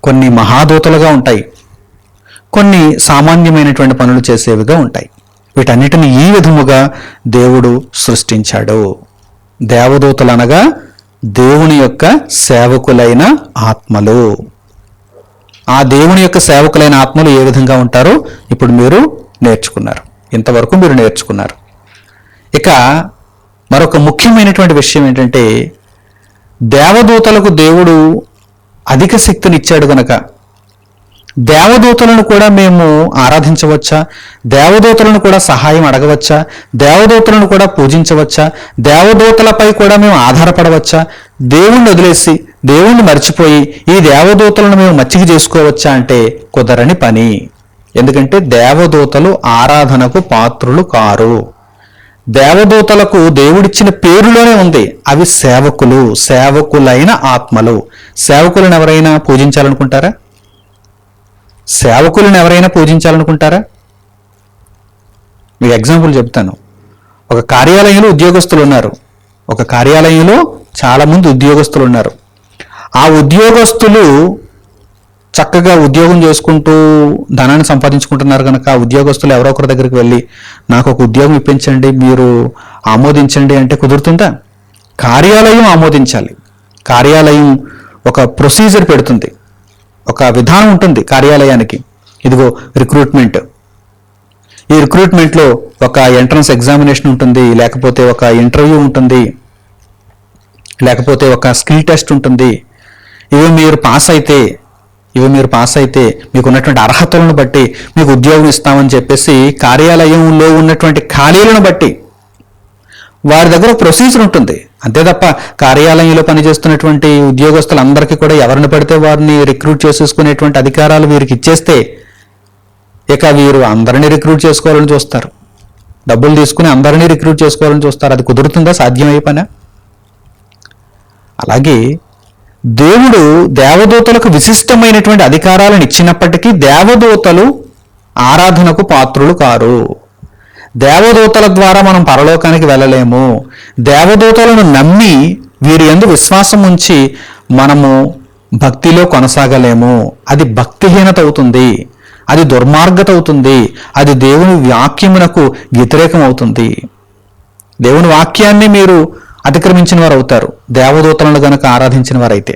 కొన్ని మహాదూతలుగా ఉంటాయి, కొన్ని సామాన్యమైనటువంటి పనులు చేసేవిగా ఉంటాయి. వీటన్నిటిని ఈ విధముగా దేవుడు సృష్టించాడు. దేవదూతలు అనగా దేవుని యొక్క సేవకులైన ఆత్మలు. ఆ దేవుని యొక్క సేవకులైన ఆత్మలు ఏ విధంగా ఉంటారో ఇప్పుడు మీరు నేర్చుకున్నారు. ఇంతవరకు మీరు నేర్చుకున్నారు. ఇక మరొక ముఖ్యమైనటువంటి విషయం ఏంటంటే, దేవదూతలకు దేవుడు అధిక శక్తిని ఇచ్చాడు గనక దేవదూతలను కూడా మేము ఆరాధించవచ్చా? దేవదూతలను కూడా సహాయం అడగవచ్చా? దేవదూతలను కూడా పూజించవచ్చా? దేవదూతలపై కూడా మేము ఆధారపడవచ్చా? దేవుణ్ణి వదిలేసి, దేవుణ్ణి మర్చిపోయి ఈ దేవదూతలను మేము మచ్చిక చేసుకోవచ్చా అంటే కుదరని పని. ఎందుకంటే దేవదూతలు ఆరాధనకు పాత్రులు కారు. దేవదూతలకు దేవుడిచ్చిన పేరులోనే ఉంది, అవి సేవకులు, సేవకులైన ఆత్మలు. సేవకులను ఎవరైనా పూజించాలనుకుంటారా? సేవకులను ఎవరైనా పూజించాలనుకుంటారా? మీకు ఎగ్జాంపుల్ చెప్తాను. ఒక కార్యాలయంలో ఉద్యోగస్తులు ఉన్నారు. ఒక కార్యాలయంలో చాలామంది ఉద్యోగస్తులు ఉన్నారు. ఆ ఉద్యోగస్తులు చక్కగా ఉద్యోగం చేసుకుంటూ ధనాన్ని సంపాదించుకుంటున్నారు కనుక ఆ ఉద్యోగస్తులు ఎవరో ఒకరి దగ్గరికి వెళ్ళి నాకు ఒక ఉద్యోగం ఇప్పించండి, మీరు ఆమోదించండి అంటే కుదురుతుందా? కార్యాలయం ఆమోదించాలి. కార్యాలయం ఒక ప్రొసీజర్ పెడుతుంది, ఒక విధానం ఉంటుంది కార్యాలయానికి. ఇదిగో రిక్రూట్మెంట్. ఈ రిక్రూట్మెంట్లో ఒక ఎంట్రన్స్ ఎగ్జామినేషన్ ఉంటుంది, లేకపోతే ఒక ఇంటర్వ్యూ ఉంటుంది, లేకపోతే ఒక స్కిల్ టెస్ట్ ఉంటుంది. ఇవి మీరు పాస్ అయితే మీకు ఉన్నటువంటి అర్హతలను బట్టి మీకు ఉద్యోగం ఇస్తామని చెప్పేసి కార్యాలయంలో ఉన్నటువంటి ఖాళీలను బట్టి వారి దగ్గర ప్రొసీజర్ ఉంటుంది. అంతే తప్ప కార్యాలయంలో పనిచేస్తున్నటువంటి ఉద్యోగస్తులందరికీ కూడా ఎవరిని పడితే వారిని రిక్రూట్ చేసేసుకునేటువంటి అధికారాలు వీరికి ఇచ్చేస్తే ఇక వీరు అందరినీ రిక్రూట్ చేసుకోవాలని చూస్తారు, డబ్బులు తీసుకుని అందరినీ రిక్రూట్ చేసుకోవాలని చూస్తారు. అది కుదురుతుందా? సాధ్యమయ్యే పనా? అలాగే దేవుడు దేవదూతలకు విశిష్టమైనటువంటి అధికారాలను ఇచ్చినప్పటికీ దేవదూతలు ఆరాధనకు పాత్రులు కారు. దేవదూతల ద్వారా మనం పరలోకానికి వెళ్ళలేము. దేవదూతలను నమ్మి వీరి యందు విశ్వాసం ఉంచి మనము భక్తిలో కొనసాగలేము. అది భక్తిహీనత అవుతుంది, అది దుర్మార్గత అవుతుంది, అది దేవుని వాక్యమునకు వ్యతిరేకం అవుతుంది. దేవుని వాక్యాన్ని మీరు అతిక్రమించిన వారు అవుతారు దేవదూతలను గనక ఆరాధించిన వారైతే.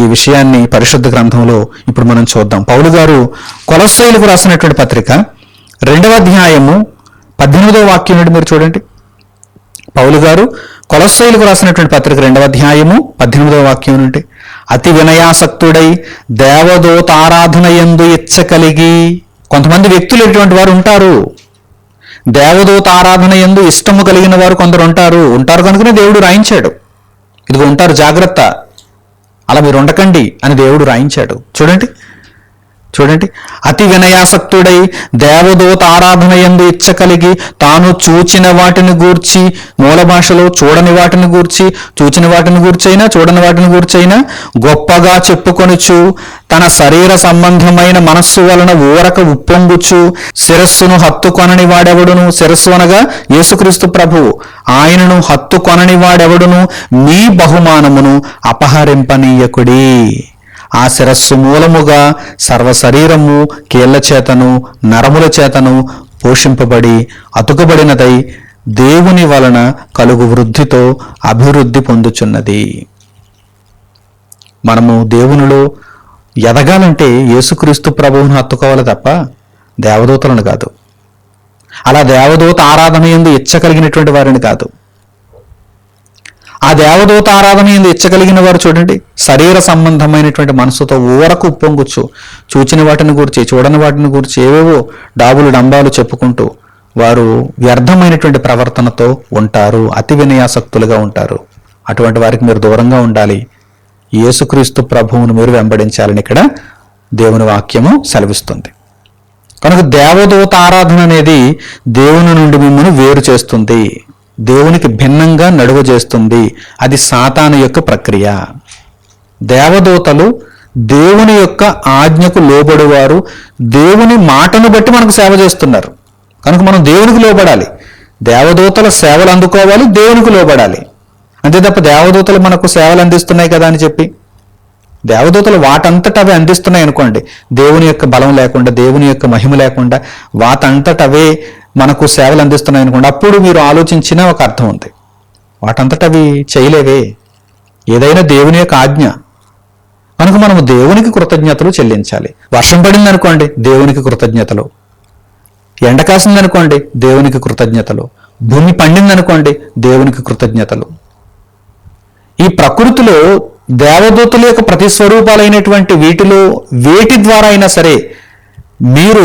ఈ విషయాన్ని పరిశుద్ధ గ్రంథంలో ఇప్పుడు మనం చూద్దాం. పౌలు గారు కొలస్సీయులకు రాసినటువంటి పత్రిక 2వ అధ్యాయము 18వ వాక్యం నుండి మీరు చూడండి. పౌలు గారు కొలస్సీయులకు రాసినటువంటి పత్రిక 2వ అధ్యాయము 18వ వాక్యం నుండి, అతి వినయాసక్తుడై దేవదూత ఆరాధన యందు ఇచ్చ కలిగి. కొంతమంది వ్యక్తులు ఎటువంటి వారు ఉంటారు, దేవదూత ఆరాధన యందు ఇష్టము కలిగిన వారు కొందరు ఉంటారు కనుకనే దేవుడు రాయించాడు, ఇదిగో ఉంటారు జాగ్రత్త, అలా మీరు ఉండకండి అని దేవుడు రాయించాడు. చూడండి, అతి వినయాసక్తుడై దేవదూత ఆరాధన యందు ఇచ్చ కలిగి తాను చూచిన వాటిని గూర్చి, మూల భాషలో చూడని వాటిని గూర్చి, చూచిన వాటిని గూర్చైనా చూడని వాటిని గూర్చైనా గొప్పగా చెప్పుకొనుచు, తన శరీర సంబంధమైన మనస్సు వలన ఊరక ఉప్పొంగుచు, శిరస్సును హత్తుకొనని వాడెవడును, శిరస్సు అనగా యేసుక్రీస్తు ప్రభువు, ఆయనను హత్తుకొనని వాడెవడును మీ బహుమానమును అపహరింపనీయకుడి. ఆ శిరస్సు మూలముగా సర్వశరీరము కీళ్ల చేతను నరముల చేతను పోషింపబడి అతుకబడినదై దేవుని వలన కలుగు వృద్ధితో అభివృద్ధి పొందుచున్నది. మనము దేవునిలో ఎదగాలంటే యేసుక్రీస్తు ప్రభువును హత్తుకోవాలి తప్ప దేవదూతలను కాదు. అలా దేవదూత ఆరాధన యందు ఇచ్చగలిగినటువంటి వారిని కాదు. ఆ దేవదూత ఆరాధన యందు ఇచ్చగలిగిన వారు చూడండి, శరీర సంబంధమైనటువంటి మనసుతో ఊరకు ఉప్పొంగుచ్చు, చూచిన వాటిని గురించి చూడని వాటిని గురించి ఏవేవో డాబులు డంబాలు చెప్పుకుంటూ వారు వ్యర్థమైనటువంటి ప్రవర్తనతో ఉంటారు, అతి వినయాసక్తులుగా ఉంటారు. అటువంటి వారికి మీరు దూరంగా ఉండాలి. యేసుక్రీస్తు ప్రభువును మీరు వెంబడించాలని ఇక్కడ దేవుని వాక్యము సెలవిస్తుంది. కనుక దేవదూత ఆరాధన అనేది దేవుని నుండి మిమ్మల్ని వేరు చేస్తుంది, దేవునికి భిన్నంగా నడువ చేస్తుంది. అది సాతాను యొక్క ప్రక్రియ. దేవదూతలు దేవుని యొక్క ఆజ్ఞకు లోబడువారు, దేవుని మాటను బట్టి మనకు సేవ చేస్తున్నారు కనుక మనం దేవునికి లోబడాలి. దేవదూతల సేవలు అందుకోవాలి, దేవునికి లోబడాలి. అంతే తప్ప దేవదూతలు మనకు సేవలు అందిస్తున్నాయి కదా అని చెప్పి దేవదూతలు వాటంతట అవే అందిస్తున్నాయి అనుకోండి, దేవుని యొక్క బలం లేకుండా, దేవుని యొక్క మహిమ లేకుండా వాటంతట అవే మనకు సేవలు అందిస్తున్నాయి అనుకోండి, అప్పుడు మీరు ఆలోచించిన ఒక అర్థం ఉంది. వాటంతట అవి చేయలేవే, ఏదైనా దేవుని యొక్క ఆజ్ఞ కనుక మనము దేవునికి కృతజ్ఞతలు చెల్లించాలి. వర్షం పడింది అనుకోండి, దేవునికి కృతజ్ఞతలు. ఎండ కాసిందనుకోండి, దేవునికి కృతజ్ఞతలు. భూమి పండిందనుకోండి, దేవునికి కృతజ్ఞతలు. ఈ ప్రకృతిలో దేవదూతల యొక్క ప్రతిస్వరూపాలైనటువంటి వీటిలో వేటి ద్వారా అయినా సరే మీరు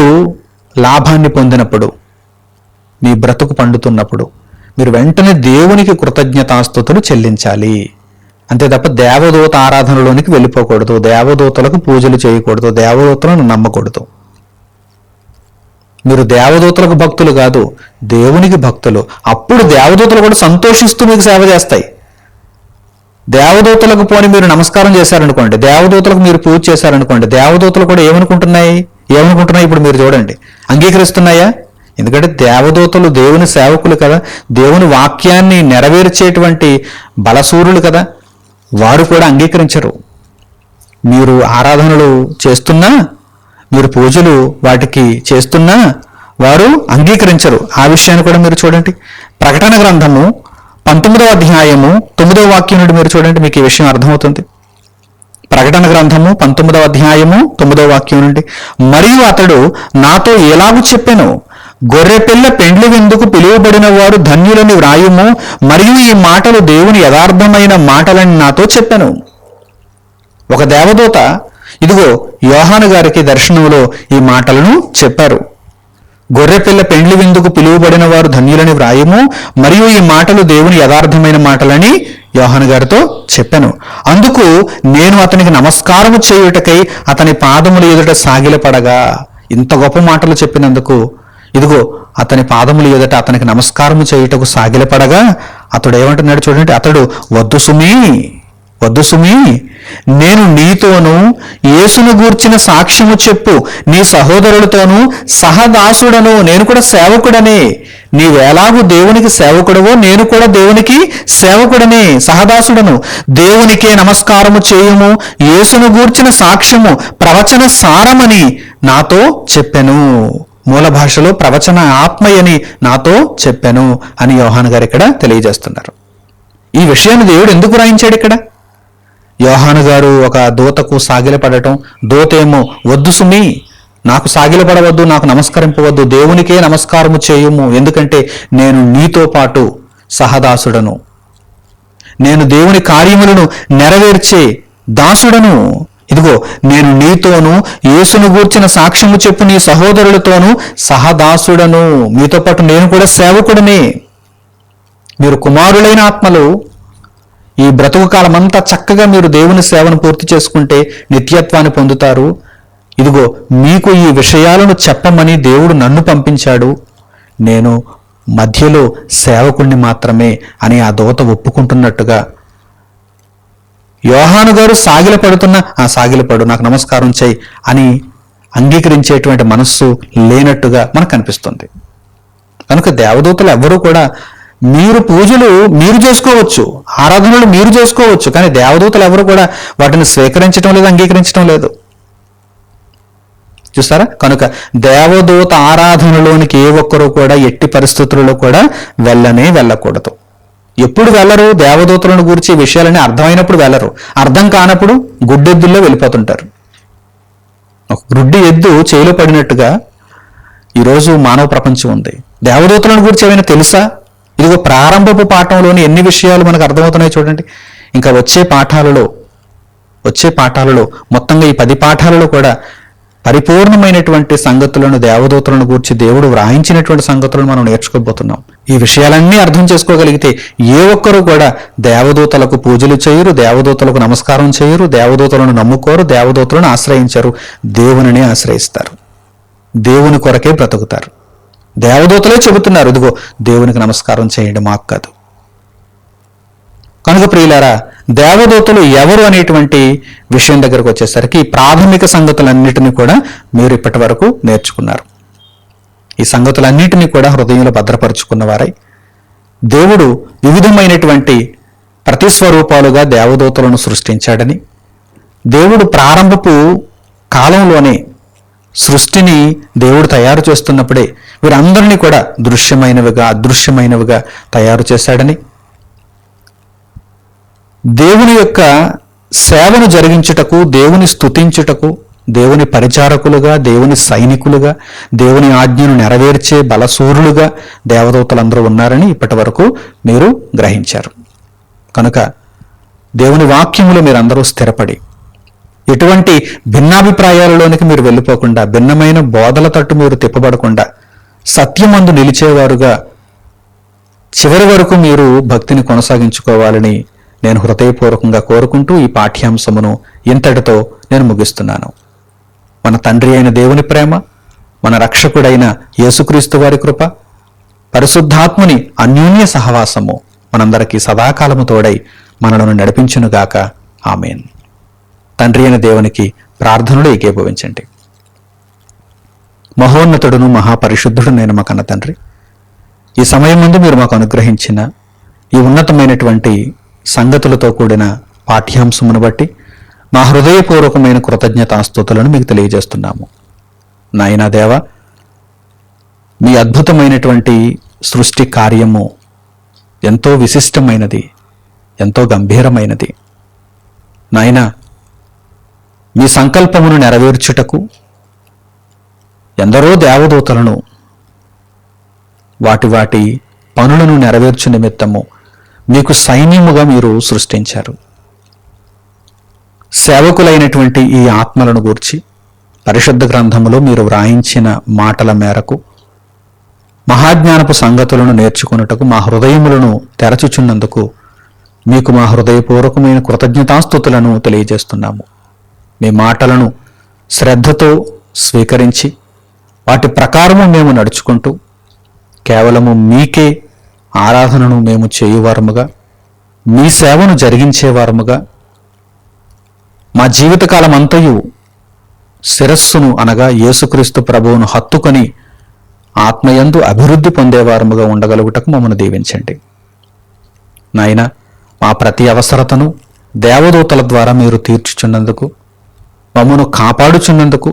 లాభాన్ని పొందినప్పుడు, మీ బ్రతుకు పండుతున్నప్పుడు మీరు వెంటనే దేవునికి కృతజ్ఞతాస్తుతులు చెల్లించాలి. అంతే తప్ప దేవదూత ఆరాధనలోనికి వెళ్ళిపోకూడదు, దేవదూతలకు పూజలు చేయకూడదు, దేవదూతలను నమ్మకూడదు. మీరు దేవదూతలకు భక్తులు కాదు, దేవునికి భక్తులు. అప్పుడు దేవదూతలు కూడా సంతోషిస్తూ మీకు సేవ చేస్తాయి. దేవదూతలకు పోని మీరు నమస్కారం చేశారనుకోండి, దేవదూతలకు మీరు పూజ చేశారనుకోండి, దేవదూతలు కూడా ఏమనుకుంటున్నాయి ఇప్పుడు మీరు చూడండి, అంగీకరిస్తున్నాయా? ఎందుకంటే దేవదూతలు దేవుని సేవకులు కదా, దేవుని వాక్యాన్ని నెరవేర్చేటువంటి బలసూరులు కదా, వారు కూడా అంగీకరించరు. మీరు ఆరాధనలు చేస్తున్నా, మీరు పూజలు వాటికి చేస్తున్నా వారు అంగీకరించరు. ఆ విషయాన్ని కూడా మీరు చూడండి. ప్రకటన గ్రంథము 19వ అధ్యాయము 9వ వాక్యం నుండి మీరు చూడండి, మీకు ఈ విషయం అర్థమవుతుంది. ప్రకటన గ్రంథము 19వ అధ్యాయము 9వ వాక్యం నుండి, మరియు అతడు నాతో ఎలాగూ చెప్పెను, గొర్రెపిల్ల పెండ్లి విందుకు పిలువబడిన వారు ధన్యులని వ్రాయుము, మరియు ఈ మాటలు దేవుని యథార్థమైన మాటలని నాతో చెప్పెను. ఒక దేవదూత ఇదిగో యోహాను గారికి దర్శనంలో ఈ మాటలను చెప్పారు. గొర్రెపిల్ల పెండ్లి విందుకు పిలువబడిన వారు ధన్యులని వ్రాయము, మరియు ఈ మాటలు దేవుని యథార్థమైన మాటలని యోహాను గారితో చెప్పాను. అందుకు నేను అతనికి నమస్కారము చేయుటకై అతని పాదముల ఎదుట సాగిలపడగా. ఇంత గొప్ప మాటలు చెప్పినందుకు ఇదిగో అతని పాదముల ఎదుట అతనికి నమస్కారము చేయుటకు సాగిలపడగా అతడు ఏమంటున్నాడు చూడండి, అతడు వద్దు సుమీ, నేను నీతోనూ యేసును గూర్చిన సాక్ష్యము చెప్పు నీ సహోదరులతోనూ సహదాసుడను, నేను కూడా సేవకుడనే. నీవేలాగూ దేవునికి సేవకుడవో నేను కూడా దేవునికి సేవకుడనే, సహదాసుడను. దేవునికే నమస్కారము చేయుము, యేసును గూర్చిన సాక్ష్యము ప్రవచన సారమని నాతో చెప్పెను. మూల భాషలో ప్రవచన ఆత్మయని నాతో చెప్పెను అని యోహాను గారు ఇక్కడ తెలియజేస్తున్నారు. ఈ విషయాన్ని దేవుడు ఎందుకు రాయించాడు ఇక్కడ? యోహాను గారు ఒక దూతకు సాగిలపడటం, దూతేమో వద్దు సుమి, నాకు సాగిలపడవద్దు, నాకు నమస్కరింపవద్దు, దేవునికే నమస్కారము చేయుము, ఎందుకంటే నేను నీతో పాటు సహదాసుడను, నేను దేవుని కార్యములను నెరవేర్చే దాసుడను. ఇదిగో నేను నీతోనూ యేసును గూర్చిన సాక్ష్యము చెప్పు నీ సహోదరులతోనూ సహదాసుడను, మీతో పాటు నేను కూడా సేవకుడనే. మీరు కుమారులైన ఆత్మలు ఈ బ్రతుకు కాలమంతా చక్కగా మీరు దేవుని సేవను పూర్తి చేసుకుంటే నిత్యత్వాన్ని పొందుతారు. ఇదిగో మీకు ఈ విషయాలను చెప్పమని దేవుడు నన్ను పంపించాడు, నేను మధ్యలో సేవకుణ్ణి మాత్రమే అని ఆ దూత ఒప్పుకుంటున్నట్టుగా యోహాను గారు సాగిలపడు, నాకు నమస్కారం చేయి అని అంగీకరించేటువంటి మనస్సు లేనట్టుగా మనకు కనిపిస్తుంది. కనుక దేవదూతలు ఎవ్వరూ కూడా మీరు పూజలు మీరు చేసుకోవచ్చు, ఆరాధనలు మీరు చేసుకోవచ్చు, కానీ దేవదూతలు ఎవరు కూడా వాటిని స్వీకరించడం లేదు, అంగీకరించడం లేదు. చూస్తారా? కనుక దేవదూత ఆరాధనలోనికి ఏ ఒక్కరూ కూడా ఎట్టి పరిస్థితుల్లో కూడా వెళ్ళకూడదు. ఎప్పుడు వెళ్ళరు? దేవదూతలను గురించి విషయాలని అర్థమైనప్పుడు వెళ్ళరు, అర్థం కానప్పుడు గుడ్డెద్దుల్లో వెళ్ళిపోతుంటారు. ఒక గుడ్డి ఎద్దు చేలో పడినట్టుగా ఈరోజు మానవ ప్రపంచం ఉంది. దేవదూతలను గురించి ఏమైనా తెలుసా? ఇదిగో ప్రారంభపు పాఠంలోని ఎన్ని విషయాలు మనకు అర్థమవుతున్నాయి చూడండి. ఇంకా వచ్చే పాఠాలలో మొత్తంగా ఈ 10 పాఠాలలో కూడా పరిపూర్ణమైనటువంటి సంగతులను, దేవదూతలను గూర్చి దేవుడు వ్రాయించినటువంటి సంగతులను మనం నేర్చుకోబోతున్నాం. ఈ విషయాలన్నీ అర్థం చేసుకోగలిగితే ఏ ఒక్కరూ కూడా దేవదూతలకు పూజలు చేయరు, దేవదూతలకు నమస్కారం చేయరు, దేవదూతలను నమ్ముకోరు, దేవదూతలను ఆశ్రయించరు, దేవునినే ఆశ్రయిస్తారు, దేవుని కొరకే బ్రతుకుతారు. దేవదూతలే చెబుతున్నారు, ఇదిగో దేవునికి నమస్కారం చేయండి, మాకు కాదు. కనుక ప్రియులారా, దేవదూతలు ఎవరు అనేటువంటి విషయం దగ్గరకు వచ్చేసరికి ప్రాథమిక సంగతులన్నిటినీ కూడా మీరు ఇప్పటి వరకు నేర్చుకున్నారు. ఈ సంగతులన్నిటినీ కూడా హృదయంలో భద్రపరుచుకున్నవారై దేవుడు వివిధమైనటువంటి ప్రతిస్వరూపాలుగా దేవదూతలను సృష్టించాడని, దేవుడు ప్రారంభపు కాలంలోనే సృష్టిని దేవుడు తయారు చేస్తున్నప్పుడే వీరందరినీ కూడా దృశ్యమైనవిగా అదృశ్యమైనవిగా తయారు చేశాడని, దేవుని యొక్క సేవను జరిగించుటకు, దేవుని స్తుతించుటకు, దేవుని పరిచారకులుగా, దేవుని సైనికులుగా, దేవుని ఆజ్ఞను నెరవేర్చే బలసూరులుగా దేవదూతలందరూ ఉన్నారని ఇప్పటి వరకు మీరు గ్రహించారు. కనుక దేవుని వాక్యములు మీరందరూ స్థిరపడి ఎటువంటి భిన్నాభిప్రాయాలలోనికి మీరు వెళ్ళిపోకుండా, భిన్నమైన బోధల తట్టు మీరు తిప్పబడకుండా సత్యమందు నిలిచేవారుగా చివరి వరకు మీరు భక్తిని కొనసాగించుకోవాలని నేను హృదయపూర్వకంగా కోరుకుంటూ ఈ పాఠ్యాంశమును ఇంతటితో నేను ముగిస్తున్నాను. మన తండ్రి అయిన దేవుని ప్రేమ, మన రక్షకుడైన యేసుక్రీస్తు వారి కృప, పరిశుద్ధాత్ముని అన్యోన్య సహవాసము మనందరికీ సదాకాలము తోడై మనలను నడిపించునుగాక. ఆమేన్. తండ్రి అయిన దేవునికి ప్రార్థనలు ఏకీభవించండి. మహోన్నతుడును మహాపరిశుద్ధుడు నేను మా కన్న తండ్రి, ఈ సమయం ముందు మీరు మాకు అనుగ్రహించిన ఈ ఉన్నతమైనటువంటి సంగతులతో కూడిన పాఠ్యాంశమును బట్టి మా హృదయపూర్వకమైన కృతజ్ఞతాస్తుతులను మీకు తెలియజేస్తున్నాము. నాయనా దేవ, మీ అద్భుతమైనటువంటి సృష్టి కార్యము ఎంతో విశిష్టమైనది, ఎంతో గంభీరమైనది. నాయనా, మీ సంకల్పమును నెరవేర్చుటకు ఎందరో దేవదూతలను వాటి పనులను నెరవేర్చు నిమిత్తము మీకు సైన్యముగా మీరు సృష్టించారు. సేవకులైనటువంటి ఈ ఆత్మలను గూర్చి పరిశుద్ధ గ్రంథములో మీరు వ్రాయించిన మాటల మేరకు మహాజ్ఞానపు సంగతులను నేర్చుకొనుటకు మా హృదయములను తెరచుచున్నందుకు మీకు మా హృదయపూర్వకమైన కృతజ్ఞతాస్తుతులను తెలియజేస్తున్నాము. మీ మాటలను శ్రద్ధతో స్వీకరించి వాటి ప్రకారము మేము నడుచుకుంటూ కేవలము మీకే ఆరాధనను మేము చేయువారముగా, మీ సేవను జరిగించేవారముగా, మా జీవితకాలం అంతయు శిరస్సును అనగా యేసుక్రీస్తు ప్రభువును హత్తుకొని ఆత్మయందు అభివృద్ధి పొందేవారముగా ఉండగలుగుటకు మమ్మల్ని దీవించండి. నాయన, మా ప్రతి అవసరతను దేవదూతల ద్వారా మీరు తీర్చుచున్నందుకు, మమ్మను కాపాడుచున్నందుకు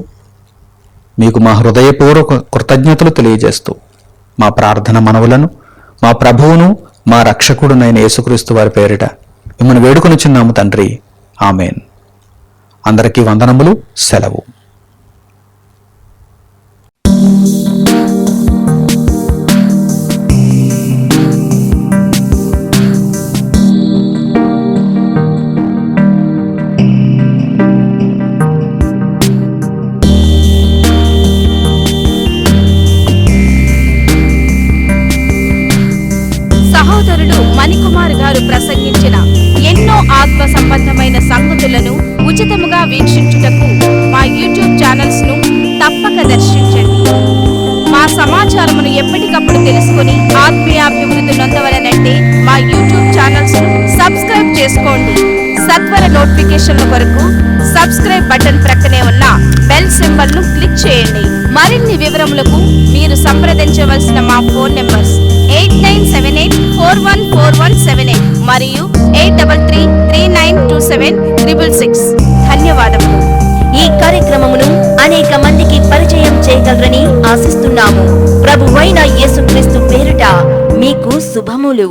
మీకు మా హృదయపూర్వక కృతజ్ఞతలు తెలియజేస్తూ మా ప్రార్థన మనవులను మా ప్రభువును మా రక్షకుడునైన యేసుక్రీస్తు వారి పేరిట మిమ్మల్ని వేడుకొనుచున్నాము తండ్రి. ఆమెన్. అందరికీ వందనములు. సెలవు. సహోదరుడు మణికుమార్ గారు ప్రసంగించిన ఎన్నో ఆత్మ సంబంధమైన సంగతులను ఉచితముగా వీక్షించుటకు మా యూట్యూబ్ ఛానల్స్ ను తప్పక దర్శించండి. మా సమాచారమును ఎప్పటికప్పుడు తెలుసుకుని ఆత్మీయాభివృద్ధి నొందవలనంటే మా యూట్యూబ్ ఛానల్స్ ను సబ్స్క్రైబ్ చేసుకోండి. సత్వర నోటిఫికేషన్ల కొరకు సబ్స్క్రైబ్ బటన్ ప్రక్కనే ఉన్న బెల్ సింబల్ ను క్లిక్ చేయండి. మరిన్ని వివరములకు మీరు సంప్రదించవలసిన మా ఫోన్ నెంబర్స్ 8978414178 మరియు 83392766. ధన్యవాదములు. ఈ కార్యక్రమమును అనేక మందికి పరిచయం చేయగలరని ఆశిస్తున్నాము. ప్రభువైన యేసుక్రీస్తు పేరిట మీకు శుభములు.